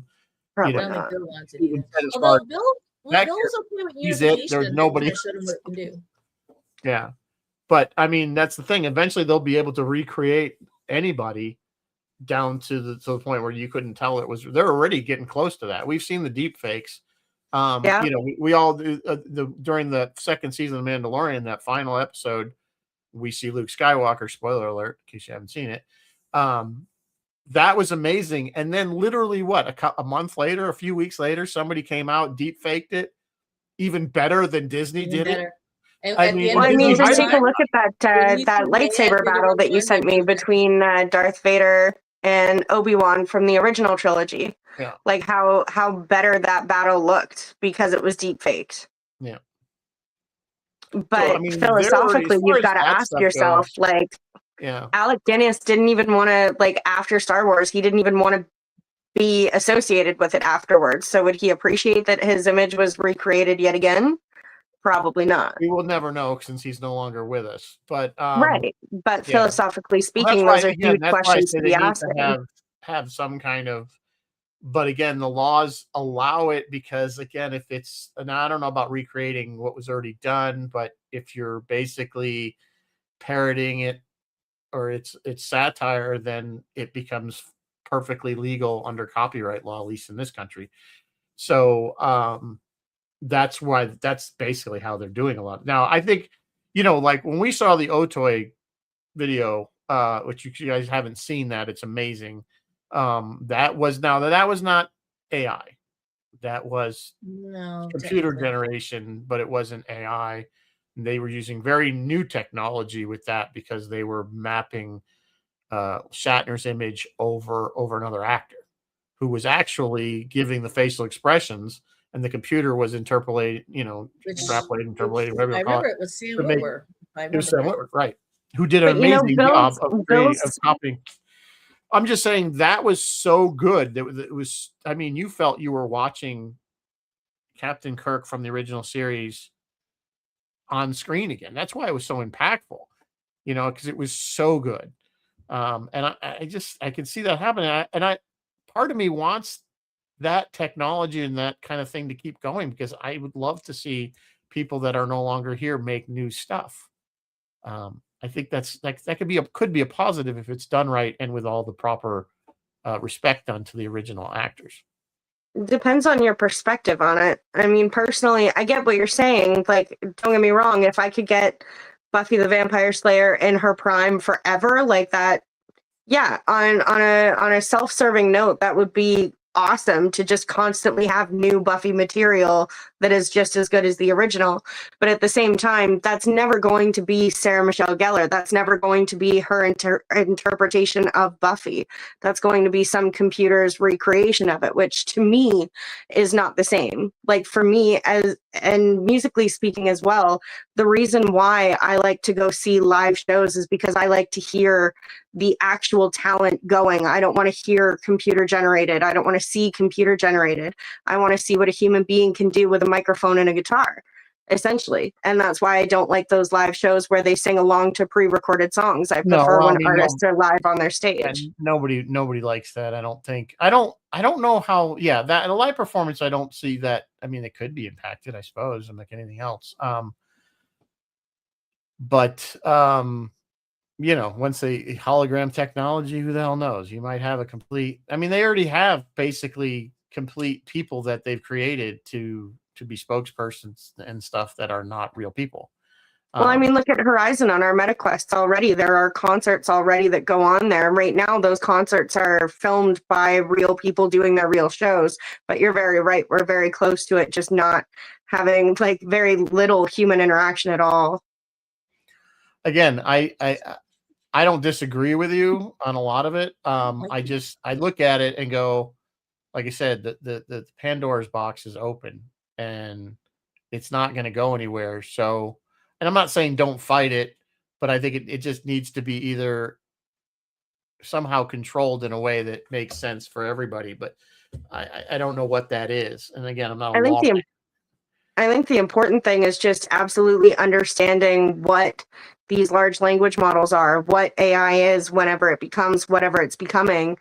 I don't think Bill wants it either. Although Bill's okay with unification. There's nobody showed him what it can do. Yeah. But I mean, that's the thing. Eventually they'll be able to recreate anybody down to the point where you couldn't tell they're already getting close to that. We've seen the deep fakes. We all do during the second season of Mandalorian, that final episode, we see Luke Skywalker, spoiler alert, in case you haven't seen it. That was amazing. And then literally a month later, a few weeks later, somebody came out, deep faked it even better than Disney did it. Just take a look at that lightsaber battle that you sent me between Darth Vader and Obi-Wan from the original trilogy. Yeah. Like how better that battle looked because it was deep faked. Yeah. But philosophically, you've got to ask yourself, Alec Guinness didn't even want to, after Star Wars, he didn't even want to be associated with it afterwards. So would he appreciate that his image was recreated yet again? Probably not. We will never know since he's no longer with us. But right. But philosophically speaking, those are huge questions to be asking. Have some kind of. But again, the laws allow it because, again, if it's, and I don't know about recreating what was already done, but if you're basically parroting it or it's satire, then it becomes perfectly legal under copyright law, at least in this country. So that's basically how they're doing a lot. Now, I think, when we saw the Otoy video, which you guys haven't seen that, it's amazing. That was not AI. That was computer generation, but it wasn't AI. They were using very new technology with that because they were mapping Shatner's image over another actor who was actually giving the facial expressions, and the computer was interpolating, interpolating. I remember it was Sam Witwer. It was Sam Witwer, right? Who did an amazing job of copying. I'm just saying that was so good. It was, I mean, you felt you were watching Captain Kirk from the original series on screen again. That's why it was so impactful, because it was so good. And I could see that happening. Part of me wants that technology and that kind of thing to keep going, because I would love to see people that are no longer here make new stuff. I think that could be a positive if it's done right and with all the proper respect done to the original actors. Depends on your perspective on it. I mean, personally, I get what you're saying. Like, don't get me wrong, if I could get Buffy the Vampire Slayer in her prime forever, like that, yeah, on a self-serving note, that would be awesome to just constantly have new Buffy material that is just as good as the original. But at the same time, that's never going to be Sarah Michelle Gellar. That's never going to be her interpretation of Buffy. That's going to be some computer's recreation of it, which to me is not the same. Like, for me, and musically speaking as well, the reason why I like to go see live shows is because I like to hear the actual talent going. I don't want to hear computer generated. I don't want to see computer generated. I want to see what a human being can do with a microphone and a guitar, essentially. And that's why I don't like those live shows where they sing along to pre-recorded songs. I prefer when artists are live on their stage. Nobody likes that. I don't think. I don't know how. Yeah, that in a live performance, I don't see that. I mean, it could be impacted, I suppose, like anything else. But once the hologram technology, who the hell knows? You might have a complete. I mean, they already have basically complete people that they've created to be spokespersons and stuff that are not real people. Well, I mean, look at Horizon on our MetaQuests already. There are concerts already that go on there. Right now, those concerts are filmed by real people doing their real shows. But you're very right. We're very close to it, just not having like very little human interaction at all. Again, I don't disagree with you on a lot of it. I look at it and go, like I said, the Pandora's box is open and it's not going to go anywhere. So, and I'm not saying don't fight it, but I think it just needs to be either somehow controlled in a way that makes sense for everybody. But I don't know what that is. And again, I'm not a lawyer. I think the important thing is just absolutely understanding what these large language models are, what AI is whenever it becomes whatever it's becoming,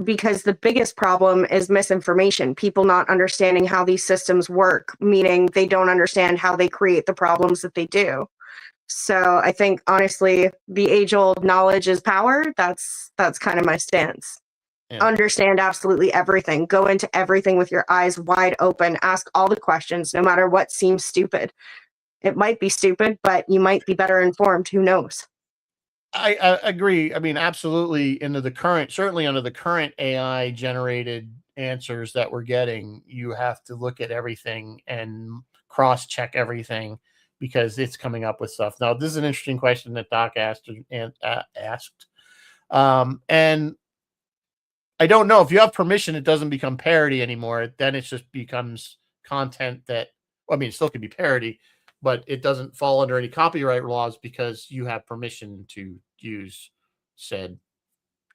because the biggest problem is misinformation, people not understanding how these systems work, meaning they don't understand how they create the problems that they do. So I think, honestly, the age-old knowledge is power. That's kind of my stance. Yeah. Understand absolutely everything. Go into everything with your eyes wide open. Ask all the questions, no matter what seems stupid. It might be stupid, but you might be better informed. Who knows? I agree. I mean, absolutely. Certainly under the current AI generated answers that we're getting, you have to look at everything and cross-check everything because it's coming up with stuff. Now, this is an interesting question that Doc asked. And I don't know if you have permission, it doesn't become parody anymore. Then it just becomes content that, I mean, it still can be parody, but it doesn't fall under any copyright laws because you have permission to use said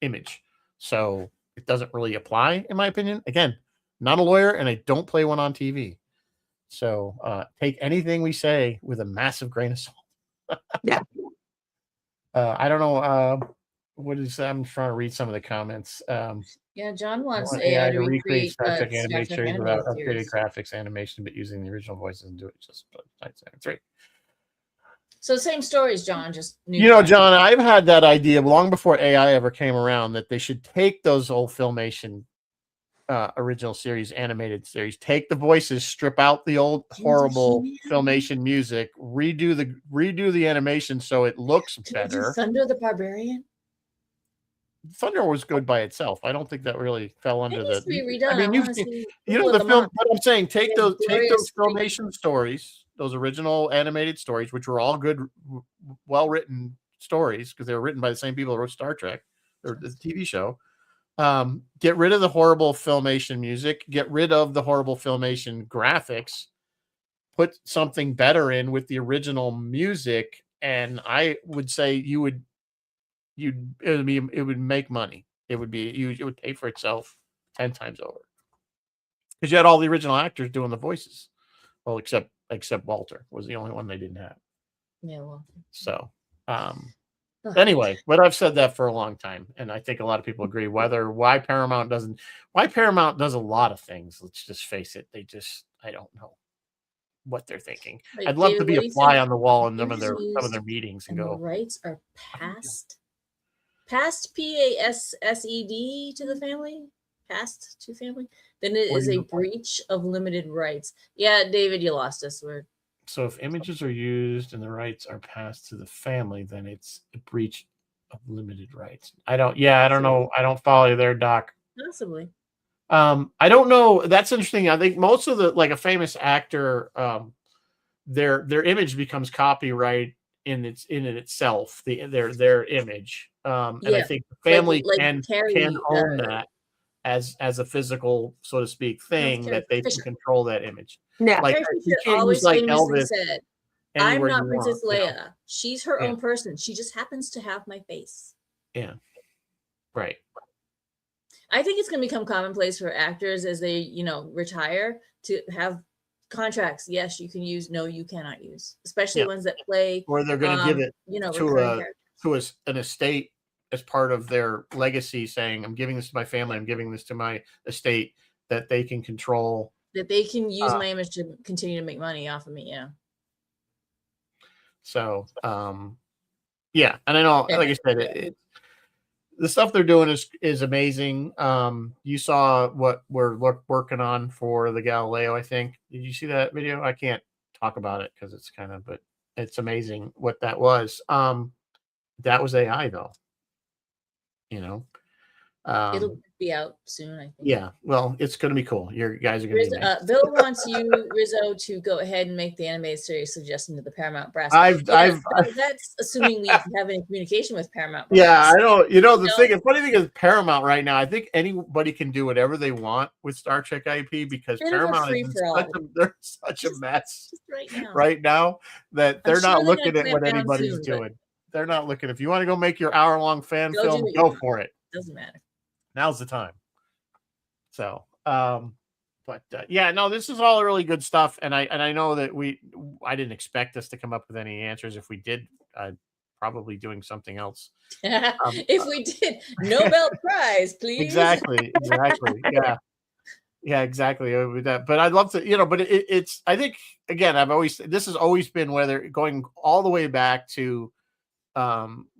image. So it doesn't really apply, in my opinion. Again, not a lawyer, and I don't play one on TV. So take anything we say with a massive grain of salt. Yeah. I don't know. What is that? I'm trying to read some of the comments. Yeah, John wants AI to recreate Star Trek animated series without updated graphics, animation, but using the original voices and do it just 3. So same stories, John. Just John, I've had that idea long before AI ever came around that they should take those old Filmation original series, animated series, take the voices, strip out the old horrible Filmation music, redo the animation so it looks better. Thunder the Barbarian. Thunder was good by itself. I don't think that really fell under the. To be redone. I mean, the film. But I'm saying take those Filmation stories, those original animated stories, which were all good, well written stories because they were written by the same people that wrote Star Trek or the TV show. Get rid of the horrible Filmation music. Get rid of the horrible Filmation graphics. Put something better in with the original music, and I would say it would make money. It would pay for itself 10 times over. Because you had all the original actors doing the voices. Well, except Walter was the only one they didn't have. Yeah, well. So, anyway, but I've said that for a long time, and I think a lot of people agree. Why Paramount does a lot of things. Let's just face it. I don't know what they're thinking. Wait, I'd love David, to be what a do you fly think? on the wall in some of Images their meetings and And the go. rights are passed PASSED to the family, passed to family. Then it What is do a you- breach of limited rights. Yeah, David, you lost us. So if images are used and the rights are passed to the family, then it's a breach of limited rights. I don't know. I don't follow you there, Doc. Possibly. I don't know. That's interesting. I think most of a famous actor, their image becomes copyright in itself, their image. And I think the family can own that as a physical, so to speak, thing Carrie that they Fisher. can control that image. Yeah. Like Carrie you Fisher can't use always like famously Elvis said, "I'm anywhere not you Princess want, Leia. She's her Yeah. own person. She just happens to have my face." Yeah. Right. I think it's going to become commonplace for actors as they, retire to have contracts. Yes, you can use. No, you cannot use. Especially Yeah. ones that play. Or they're going to give it recurring characters. to an estate as part of their legacy, saying, "I'm giving this to my family. I'm giving this to my estate," that they can control. That they can use my image to continue to make money off of me. Yeah. So, yeah, and I know, like I said, the stuff they're doing is amazing. You saw what we're working on for the Galileo, I think. Did you see that video? I can't talk about it because it's but it's amazing what that was. That was AI though. It'll be out soon, I think. Yeah, well, it's going to be cool. You guys are going to be nice. Bill wants you, Rizzo, to go ahead and make the animated series suggestion to the Paramount brass. That's assuming we have any communication with Paramount brass. Yeah, I know. The funny thing is Paramount right now, I think anybody can do whatever they want with Star Trek IP because Paramount is they're such a mess right now that they're not looking at what anybody's doing. They're not looking. If you want to go make your hour-long fan film, go for it. Doesn't matter. Now's the time. So, yeah, no, this is all really good stuff, and I know that I didn't expect us to come up with any answers. If we did, probably doing something else. If we did, Nobel Prize, please. Exactly. Yeah, exactly. With that, but I'd love to, but it's. I think again, this has always been going all the way back to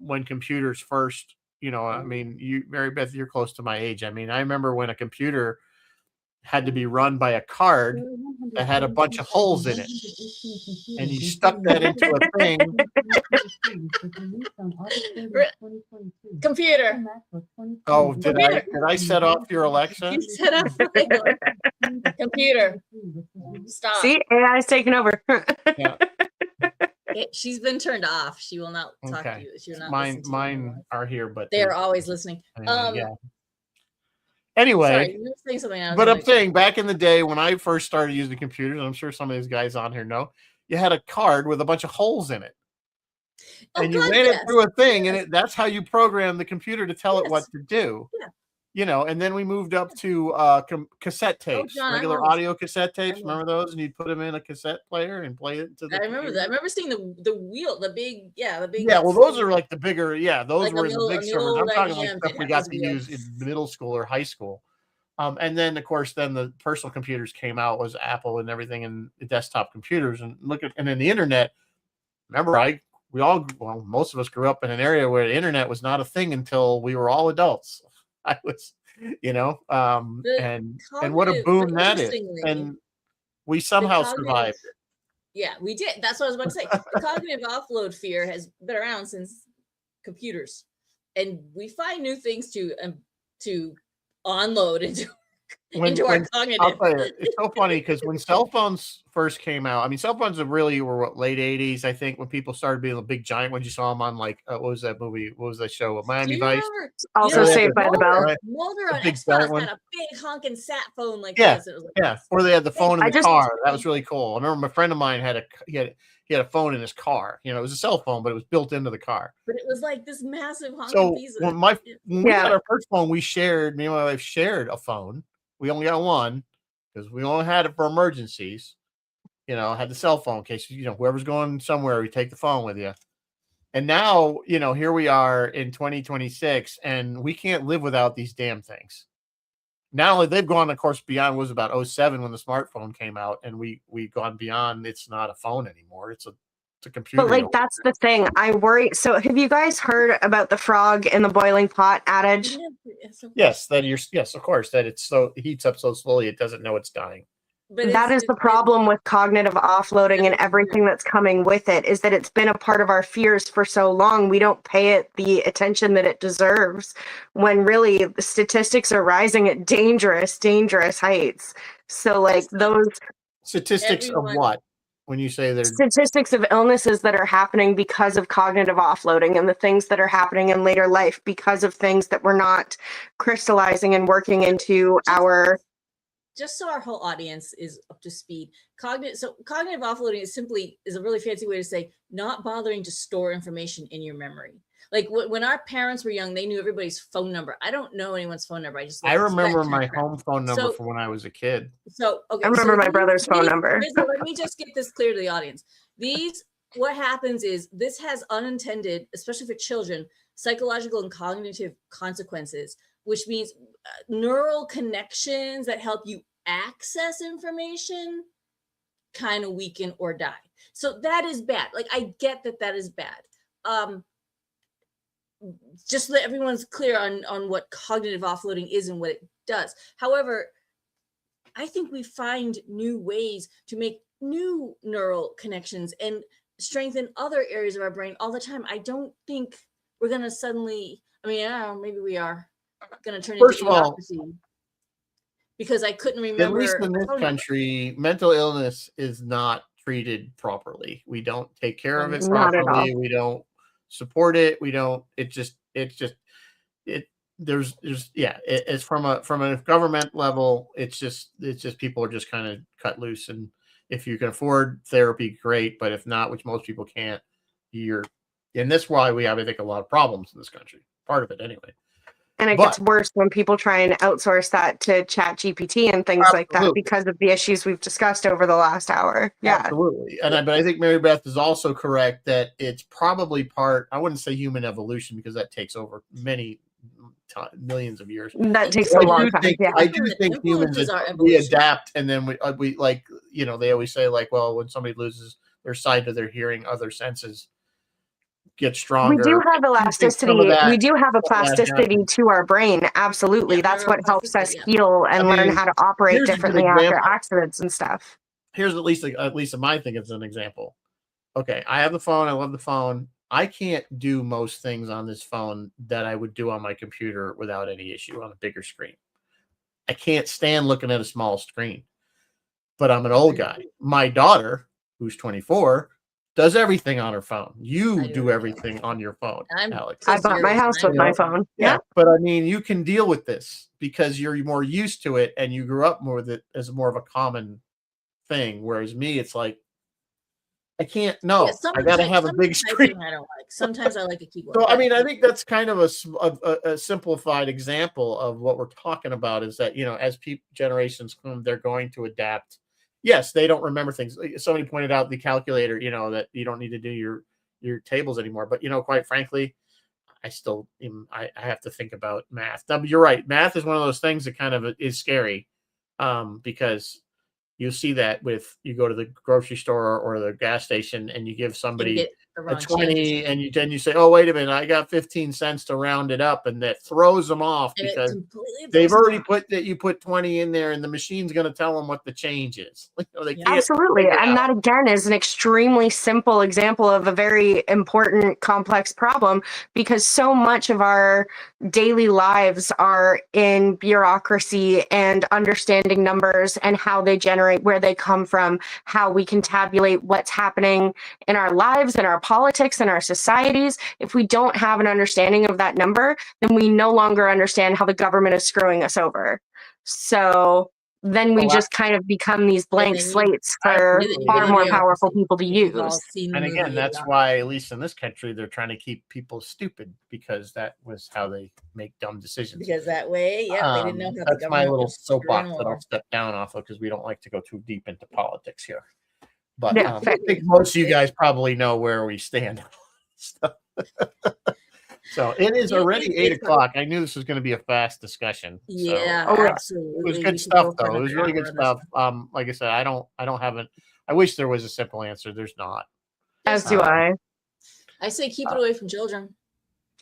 when computers first. I mean, Mary Beth, you're close to my age. I mean, I remember when a computer had to be run by a card that had a bunch of holes in it, and you stuck that into a thing. Computer. Oh, did I set off your Alexa? You set off computer. Stop. See, AI's taking over. Yeah. She's been turned off. She will not talk to you. She will not mine are here, but they are always listening. Yeah. Anyway, sorry, you were saying something else. But I'm saying back in the day when I first started using computers, I'm sure some of these guys on here know, you had a card with a bunch of holes in it. And you ran it through a thing, and that's how you program the computer to tell it what to do. Yeah. And then we moved up to cassette tapes, regular audio cassette tapes. Remember those? And you'd put them in a cassette player and play it into the. I remember that. I remember seeing the wheel, the big. Yeah, well, those are like the bigger. Yeah, those were the big servers. I'm talking like stuff we got to use in middle school or high school. And then, of course, the personal computers came out, was Apple and everything, and the desktop computers, and then the internet. Remember, most of us grew up in an area where the internet was not a thing until we were all adults. I was, and what a boom that is. And we somehow survived. Yeah, we did. That's what I was about to say. The cognitive offload fear has been around since computers, and we find new things to unload into our cognitive. I'll tell you, it's so funny because when cell phones first came out, I mean, cell phones really were late 80s, I think, when people started being the big giant ones. You saw them on what was that movie? What was that show? Miami Vice. Also Saved by the Bell. Mulder on Xbox had a big honking sat phone like this. It was or they had the phone in the car. That was really cool. I remember a friend of mine he had a phone in his car. You know, it was a cell phone, but it was built into the car. But it was like this massive honking So piece of when we Yeah. got our first phone, me and my wife shared a phone. We only got one because we only had it for emergencies. You know, had the cell phone in case, you know, whoever's going somewhere, we take the phone with you. And now, you know, here we are in 2026 and we can't live without these damn things. Not only they've gone, of course, beyond was about 07 when the smartphone came out, and we've gone beyond. It's not a phone anymore. It's a computer. But like that's the thing. I worry. So have you guys heard about the frog in the boiling pot adage? Yes, yes, of course, that it heats up so slowly it doesn't know it's dying. But that is the problem with cognitive offloading and everything that's coming with it, is that it's been a part of our fears for so long. We don't pay it the attention that it deserves, when really the statistics are rising at dangerous heights. So like those statistics of what? When you say there's statistics of illnesses that are happening because of cognitive offloading, and the things that are happening in later life because of things that we're not crystallizing and working into our... Just so our whole audience is up to speed, cognitive offloading is a really fancy way to say not bothering to store information in your memory. Like when our parents were young, they knew everybody's phone number. I don't know anyone's phone number. I remember my home phone number from when I was a kid. So okay, I remember my brother's phone number. Let me just get this clear to the audience. What happens is this has unintended, especially for children, psychological and cognitive consequences, which means neural connections that help you access information kind of weaken or die. So that is bad. Like, I get that is bad. Just so that everyone's clear on what cognitive offloading is and what it does. However, I think we find new ways to make new neural connections and strengthen other areas of our brain all the time. I don't think we're going to suddenly, I mean, I don't know, maybe we are going to turn into idiocracy, because I couldn't remember. At least in this country, mental illness is not treated properly. We don't take care of it properly. We don't support it. We don't. It's from a government level. It's just people are just kind of cut loose, and if you can afford therapy, great. But if not, which most people can't, and that's why we have, I think, a lot of problems in this country. Part of it, anyway. And it gets worse when people try and outsource that to ChatGPT and things like that, because of the issues we've discussed over the last hour. Yeah, absolutely. But I think Mary Beth is also correct that it's probably part, I wouldn't say human evolution, because that takes over many millions of years. That takes a long time. I do think humans, we adapt, and then we like, you know, they always say, like, well, when somebody loses their sight or their hearing, other senses get stronger. We do have elasticity. We do have a plasticity to our brain. Absolutely. Yeah, that's what helps us heal and learn how to operate differently after accidents and stuff. Here's at least my thing as an example. Okay, I have the phone. I love the phone. I can't do most things on this phone that I would do on my computer without any issue on a bigger screen. I can't stand looking at a small screen. But I'm an old guy. My daughter, who's 24, does everything on her phone. You do everything on your phone, Alex. I bought my house with my phone. Yeah, but I mean, you can deal with this because you're more used to it and you grew up more with it as more of a common thing. Whereas me, it's like, I can't. No, yeah, I got to have a big screen. I don't like. Sometimes I like a keyboard. So I mean, I think that's kind of a simplified example of what we're talking about. Is that, you know, as generations come, they're going to adapt. Yes, they don't remember things. Somebody pointed out the calculator, you know, that you don't need to do your tables anymore. But, you know, quite frankly, I still I have to think about math. Now, you're right. Math is one of those things that kind of is scary, because you see that you go to the grocery store or the gas station and you give somebody a 20 and you say, oh, wait a minute, I got 15 cents to round it up, and that throws them off because they've already you put 20 in there and the machine's going to tell them what the change is. Absolutely. And that again is an extremely simple example of a very important, complex problem, because so much of our daily lives are in bureaucracy and understanding numbers and how they generate, where they come from, how we can tabulate what's happening in our lives and our politics and our societies. If we don't have an understanding of that number, then we no longer understand how the government is screwing us over. So then we Well, just kind of become these blank then you- slates I for agree with far you. more Yeah. powerful people to We've all use. seen the And again, movie that's Idiocracy. why, at least in this country, they're trying to keep people stupid, because that was how they make dumb decisions. Because that way, yeah, they didn't know how the That's my government little was screwing soapbox that over. I'll step down off of, because we don't like to go too deep into politics here. But Yeah, I fair. think most of you guys probably know where we stand. So it is already 8 o'clock. I knew this was going to be a fast discussion. Yeah, Oh, yeah. absolutely. It was We good could stuff, go for though. It was another really good hour on this stuff. one. Like I said, I don't have it. I wish there was a simple answer. There's not. As do I. I say keep it away from children.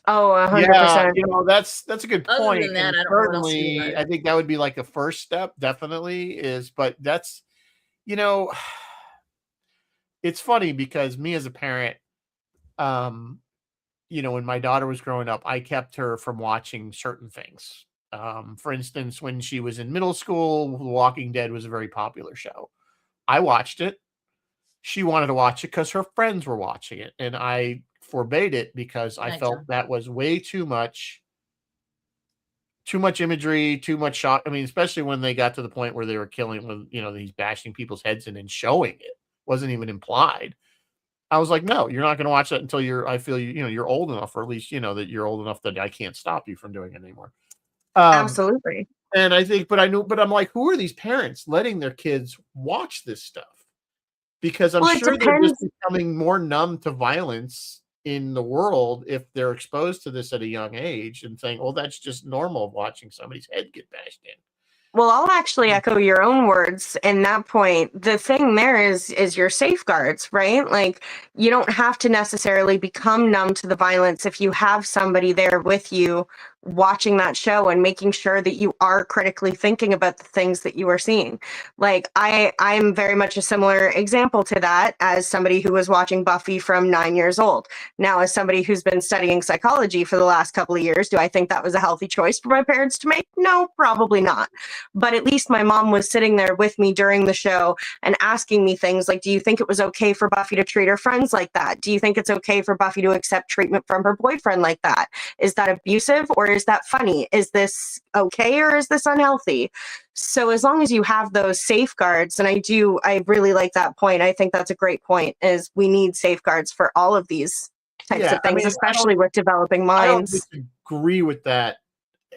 Oh, 100%. Yeah, that's a good Other point. than that, And I don't know what else to do certainly, about I it. think that would be like the first step. Definitely is, but that's it's funny because me as a parent, when my daughter was growing up, I kept her from watching certain things. For instance, when she was in middle school, The Walking Dead was a very popular show. I watched it. She wanted to watch it because her friends were watching it, and I forbade it because I Right, felt John. that was way too much imagery, too much shock. I mean, especially when they got to the point where they were killing, with these bashing people's heads in and showing it. Wasn't even implied. I was like, no, you're not going to watch that until you're old enough, or at least that you're old enough that I can't stop you from doing it anymore. Absolutely. And I think, but I'm like, who are these parents letting their kids watch this stuff? Because I'm Well, it sure they're just depends. becoming more numb to violence in the world if they're exposed to this at a young age and saying, well, that's just normal, watching somebody's head get bashed in. Well, I'll actually echo your own words in that point. The thing there is your safeguards, right? Like, you don't have to necessarily become numb to the violence if you have somebody there with you watching that show and making sure that you are critically thinking about the things that you are seeing. Like, I'm very much a similar example to that as somebody who was watching Buffy from 9 years old. Now, as somebody who's been studying psychology for the last couple of years, do I think that was a healthy choice for my parents to make? No, probably not. But at least my mom was sitting there with me during the show and asking me things like, do you think it was okay for Buffy to treat her friends like that? Do you think it's okay for Buffy to accept treatment from her boyfriend like that? Is that abusive or is that funny? Is this okay or is this unhealthy? So as long as you have those safeguards, and I really like that point. I think that's a great point, is we need safeguards for all of these types of things, especially with developing minds. I don't disagree with that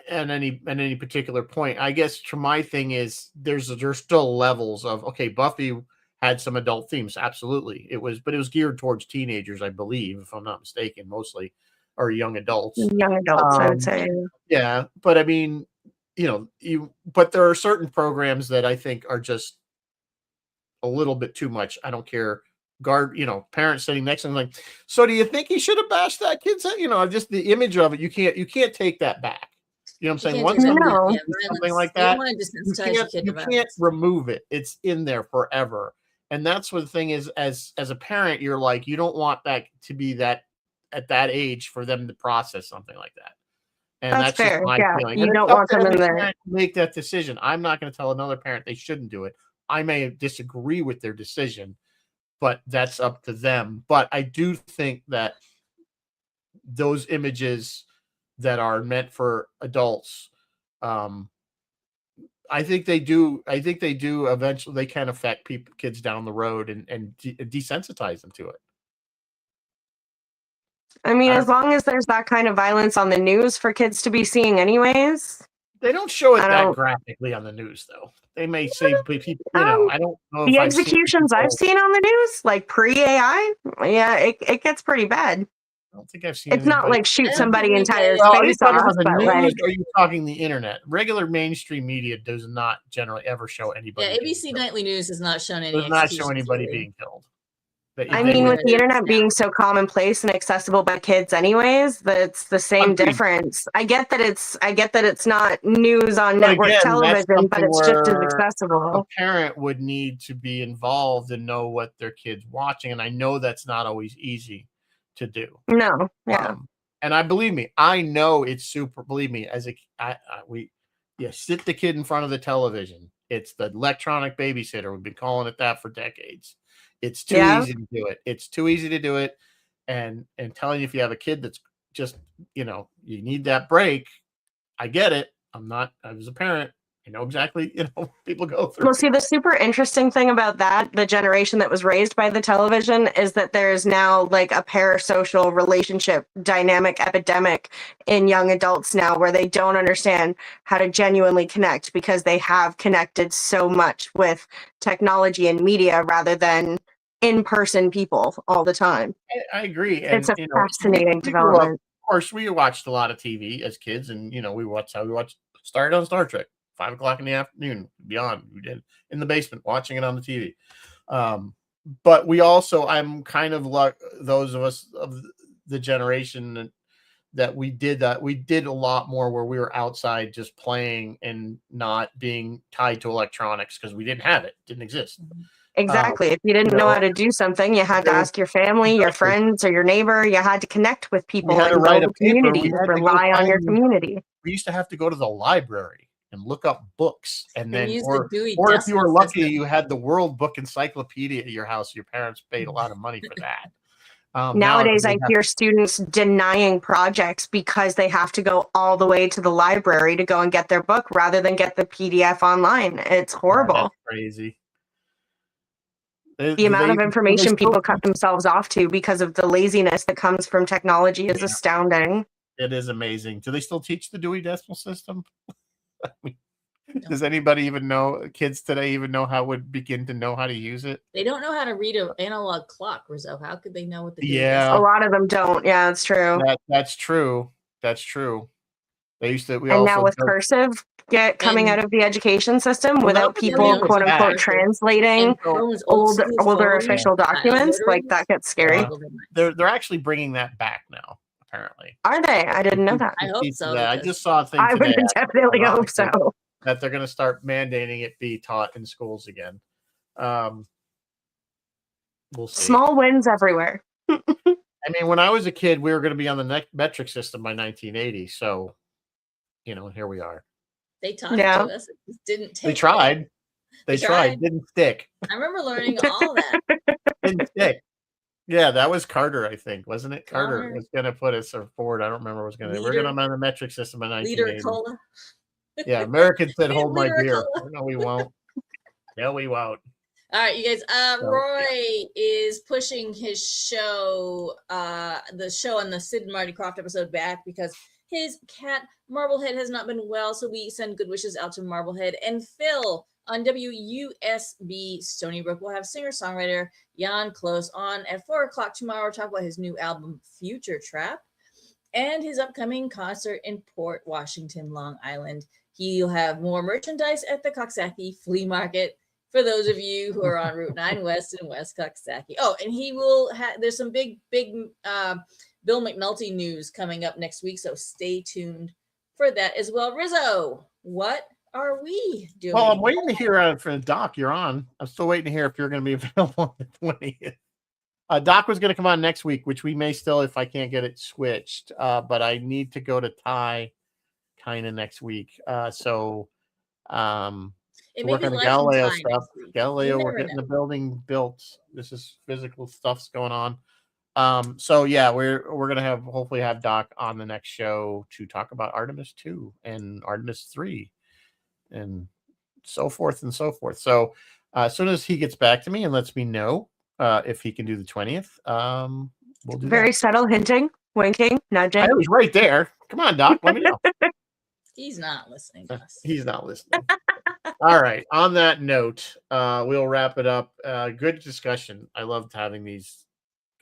at any particular point. I guess my thing is there's still levels of, okay, Buffy had some adult themes, absolutely. But it was geared towards teenagers, I believe, if I'm not mistaken, mostly, or young adults. Young adults, I would say. Yeah, but I mean, but there are certain programs that I think are just a little bit too much. I don't care. Parents sitting next to them like, so do you think he should have bashed that kid's head? Just the image of it, you can't take that back. You know what I'm saying? Once somebody does something like that, you can't remove it. It's in there forever. And that's what the thing is, as a parent, you're like, you don't want that to be that at that age for them to process something like that. And that's fair. Just my feeling. You And don't it's up want to them in every there. parent to make that decision. I'm not going to tell another parent they shouldn't do it. I may disagree with their decision, but that's up to them. But I do think that those images that are meant for adults, I think they do eventually. They can affect kids down the road and desensitize them to it. I mean, as long as there's that kind of violence on the news for kids to be seeing anyways. They don't show it that graphically on the news, though. They may say, I don't know. The executions I've seen on the news, like pre-AI, yeah, it gets pretty bad. I don't think I've seen. It's not like shoot somebody entire face are you talking off, about the but news, like, or are you talking the internet? Regular mainstream media does not generally ever show anybody. Yeah, ABC Nightly News has not shown any. Does not show anybody being killed. I mean, with the internet being so commonplace and accessible by kids anyways, that's the same difference. I get that it's not news on network television, but it's just as accessible. A parent would need to be involved and know what their kid's watching, and I know that's not always easy to do. No, yeah. And believe me, I know it's super. Believe me, sit the kid in front of the television. It's the electronic babysitter. We've been calling it that for decades. It's too easy to do it. It's too easy to do it. And telling you, if you have a kid that's just, you need that break, I get it. I was a parent, I know exactly, people go through. Well, see, the super interesting thing about that, the generation that was raised by the television, is that there's now like a parasocial relationship dynamic epidemic in young adults now where they don't understand how to genuinely connect because they have connected so much with technology and media rather than in-person people all the time. I agree. And, It's a fascinating we grew up, development. of course, we watched a lot of TV as kids, and, we watched started on Star Trek, 5 o'clock in the afternoon, beyond. We did in the basement watching it on the TV. But we also, I'm kind of like those of us of the generation that we did that. We did a lot more where we were outside just playing and not being tied to electronics because we didn't have it, didn't exist. Exactly. If you didn't know how to do something, you had to ask your family, your friends, or your neighbor. You had to connect with people had to and write build a paper. community, We had to go rely on your find- community. We used to have to go to the library and look up books, and then, use or the Dewey if you were Decimal lucky, System. you had the World Book Encyclopedia at your house. Your parents paid a lot of money for that. Nowadays, I hear students denying projects because they have to go all the way to the library to go and get their book rather than get the PDF online. It's horrible. That's crazy. The amount of information people cut themselves off to because of the laziness that comes from technology is astounding. It is amazing. Do they still teach the Dewey Decimal System? Does anybody even know? Kids today even know how would begin to know how to use it? They don't know how to read an analog clock, Rizzo. How could they know what the Yeah. A lot of them don't. Yeah, that's true. That's true. That's true. They used to. And now with cursive coming out of the education system without people quote unquote translating older official documents, like that gets scary. They're actually bringing that back now. Apparently, are they? I didn't know that. I hope so. I just saw a thing. I would definitely hope so. That they're going to start mandating it be taught in schools again. We'll see. Small wins everywhere. I mean, when I was a kid, we were going to be on the metric system by 1980. So, here we are. They taught it to us. It just didn't take. They tried. They tried. Didn't stick. I remember learning all that. Didn't stick. Yeah, that was Carter, I think, wasn't it? Carter was going to put us forward. I don't remember what was going to. We're going to be on the metric system in 1980. Liter cola. Yeah, Americans said, "Hold my beer." Cola. No, we won't. No, we won't. All right, you guys. Roy is pushing his show, the show on the Sid and Marty Krofft episode back because his cat Marblehead has not been well. So we send good wishes out to Marblehead and Phil on WUSB Stony Brook. We'll have singer-songwriter Jan Close on at 4:00 tomorrow. Talk about his new album Future Trap and his upcoming concert in Port Washington, Long Island. He'll have more merchandise at the Coxsackie Flea Market for those of you who are on Route 9 West and West Coxsackie. Oh, and he will have, there's some big Bill McNulty news coming up next week, so stay tuned for that as well. Rizzo, what are we doing? Well, I'm waiting to hear from Doc. You're on. I'm still waiting to hear if you're going to be available on the 20th. Doc was going to come on next week, which we may still if I can't get it switched. But I need to go to Thai kind of next week. So work on the Galileo stuff. Galileo, we're getting the building built. This is physical stuff's going on. So yeah, we're gonna hopefully have Doc on the next show to talk about Artemis 2 and Artemis 3 and so forth and so forth. So as soon as he gets back to me and lets me know if he can do the 20th, we'll do very subtle hinting, winking, nudging. I was right there. Come on, Doc, let me know. He's not listening to us. He's not listening. All right. On that note, we'll wrap it up. Good discussion. I loved having these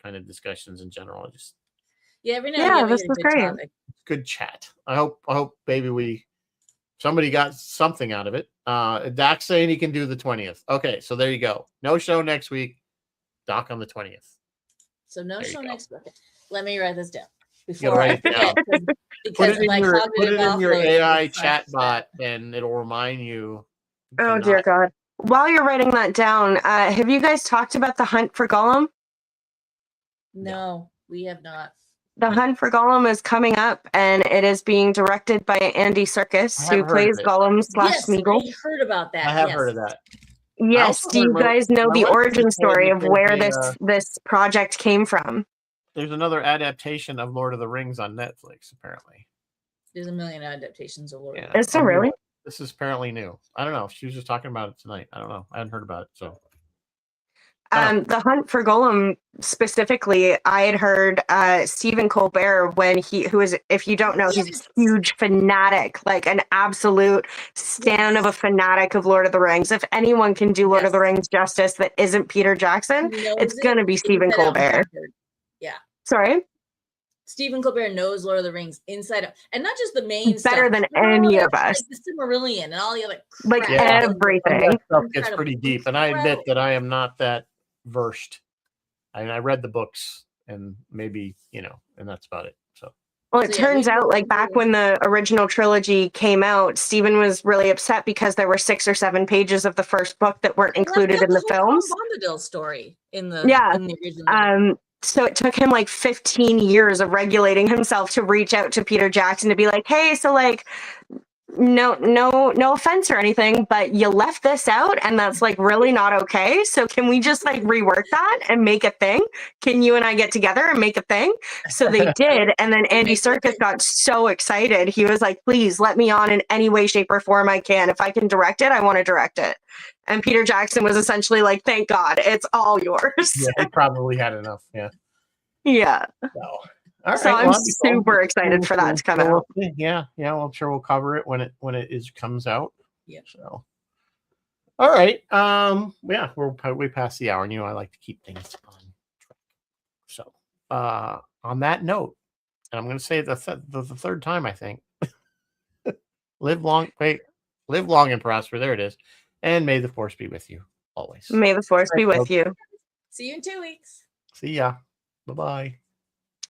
kind of discussions in general. Every now and then this was great. Topic. Good chat. I hope maybe somebody got something out of it. Doc's saying he can do the 20th. Okay, so there you go. No show next week. Doc on the 20th. So no show next week. Let me write this down. Before I forget, put it in your AI chat bot and it'll remind you. Oh dear God. While you're writing that down, have you guys talked about the hunt for Gollum? No, we have not. The Hunt for Gollum is coming up, and it is being directed by Andy Serkis, who plays Gollum / Smeagol. I heard about that. I have heard of that. Yes. Do you guys know the origin story of where this project came from? There's another adaptation of Lord of the Rings on Netflix, apparently. There's a million adaptations of Lord of the Rings. Is there really? This is apparently new. I don't know. She was just talking about it tonight. I don't know. I hadn't heard about it. So The Hunt for Golem specifically, I had heard Stephen Colbert who is, if you don't know, he's a huge fanatic, like an absolute stan of a fanatic of Lord of the Rings. If anyone can do Lord of the Rings justice that isn't Peter Jackson, it's going to be Stephen Colbert. Yeah. Sorry? Stephen Colbert knows Lord of the Rings inside out, and not just the main better stuff. than any of us. Like the Silmarillion and all the other like crap. everything. That stuff gets pretty deep, and I admit that I am not that versed. I read the books, and maybe and that's about it. So. Well, it turns out, like back when the original trilogy came out, Stephen was really upset because there were 6 or 7 pages of the first book that weren't included in the films. Bombadil story in the original. So it took him like 15 years of regulating himself to reach out to Peter Jackson to be like, hey, so like, no offense or anything, but you left this out and that's like really not okay. So can we just like rework that and make a thing? Can you and I get together and make a thing? So they did. And then Andy Serkis got so excited. He was like, please let me on in any way, shape, or form I can. If I can direct it, I want to direct it. And Peter Jackson was essentially like, thank God, it's all yours. Yeah, he probably had enough. Yeah. Yeah. So I'm super excited for that to come out. Yeah. Well, I'm sure we'll cover it when it comes out. Yeah. So, all right. Yeah, we're way past the hour, and I like to keep things on track. So, on that note, and I'm going to say the third time, I think, live long and prosper. There it is, and may the force be with you always. May the force be with you. See you in 2 weeks. See ya. Bye-bye.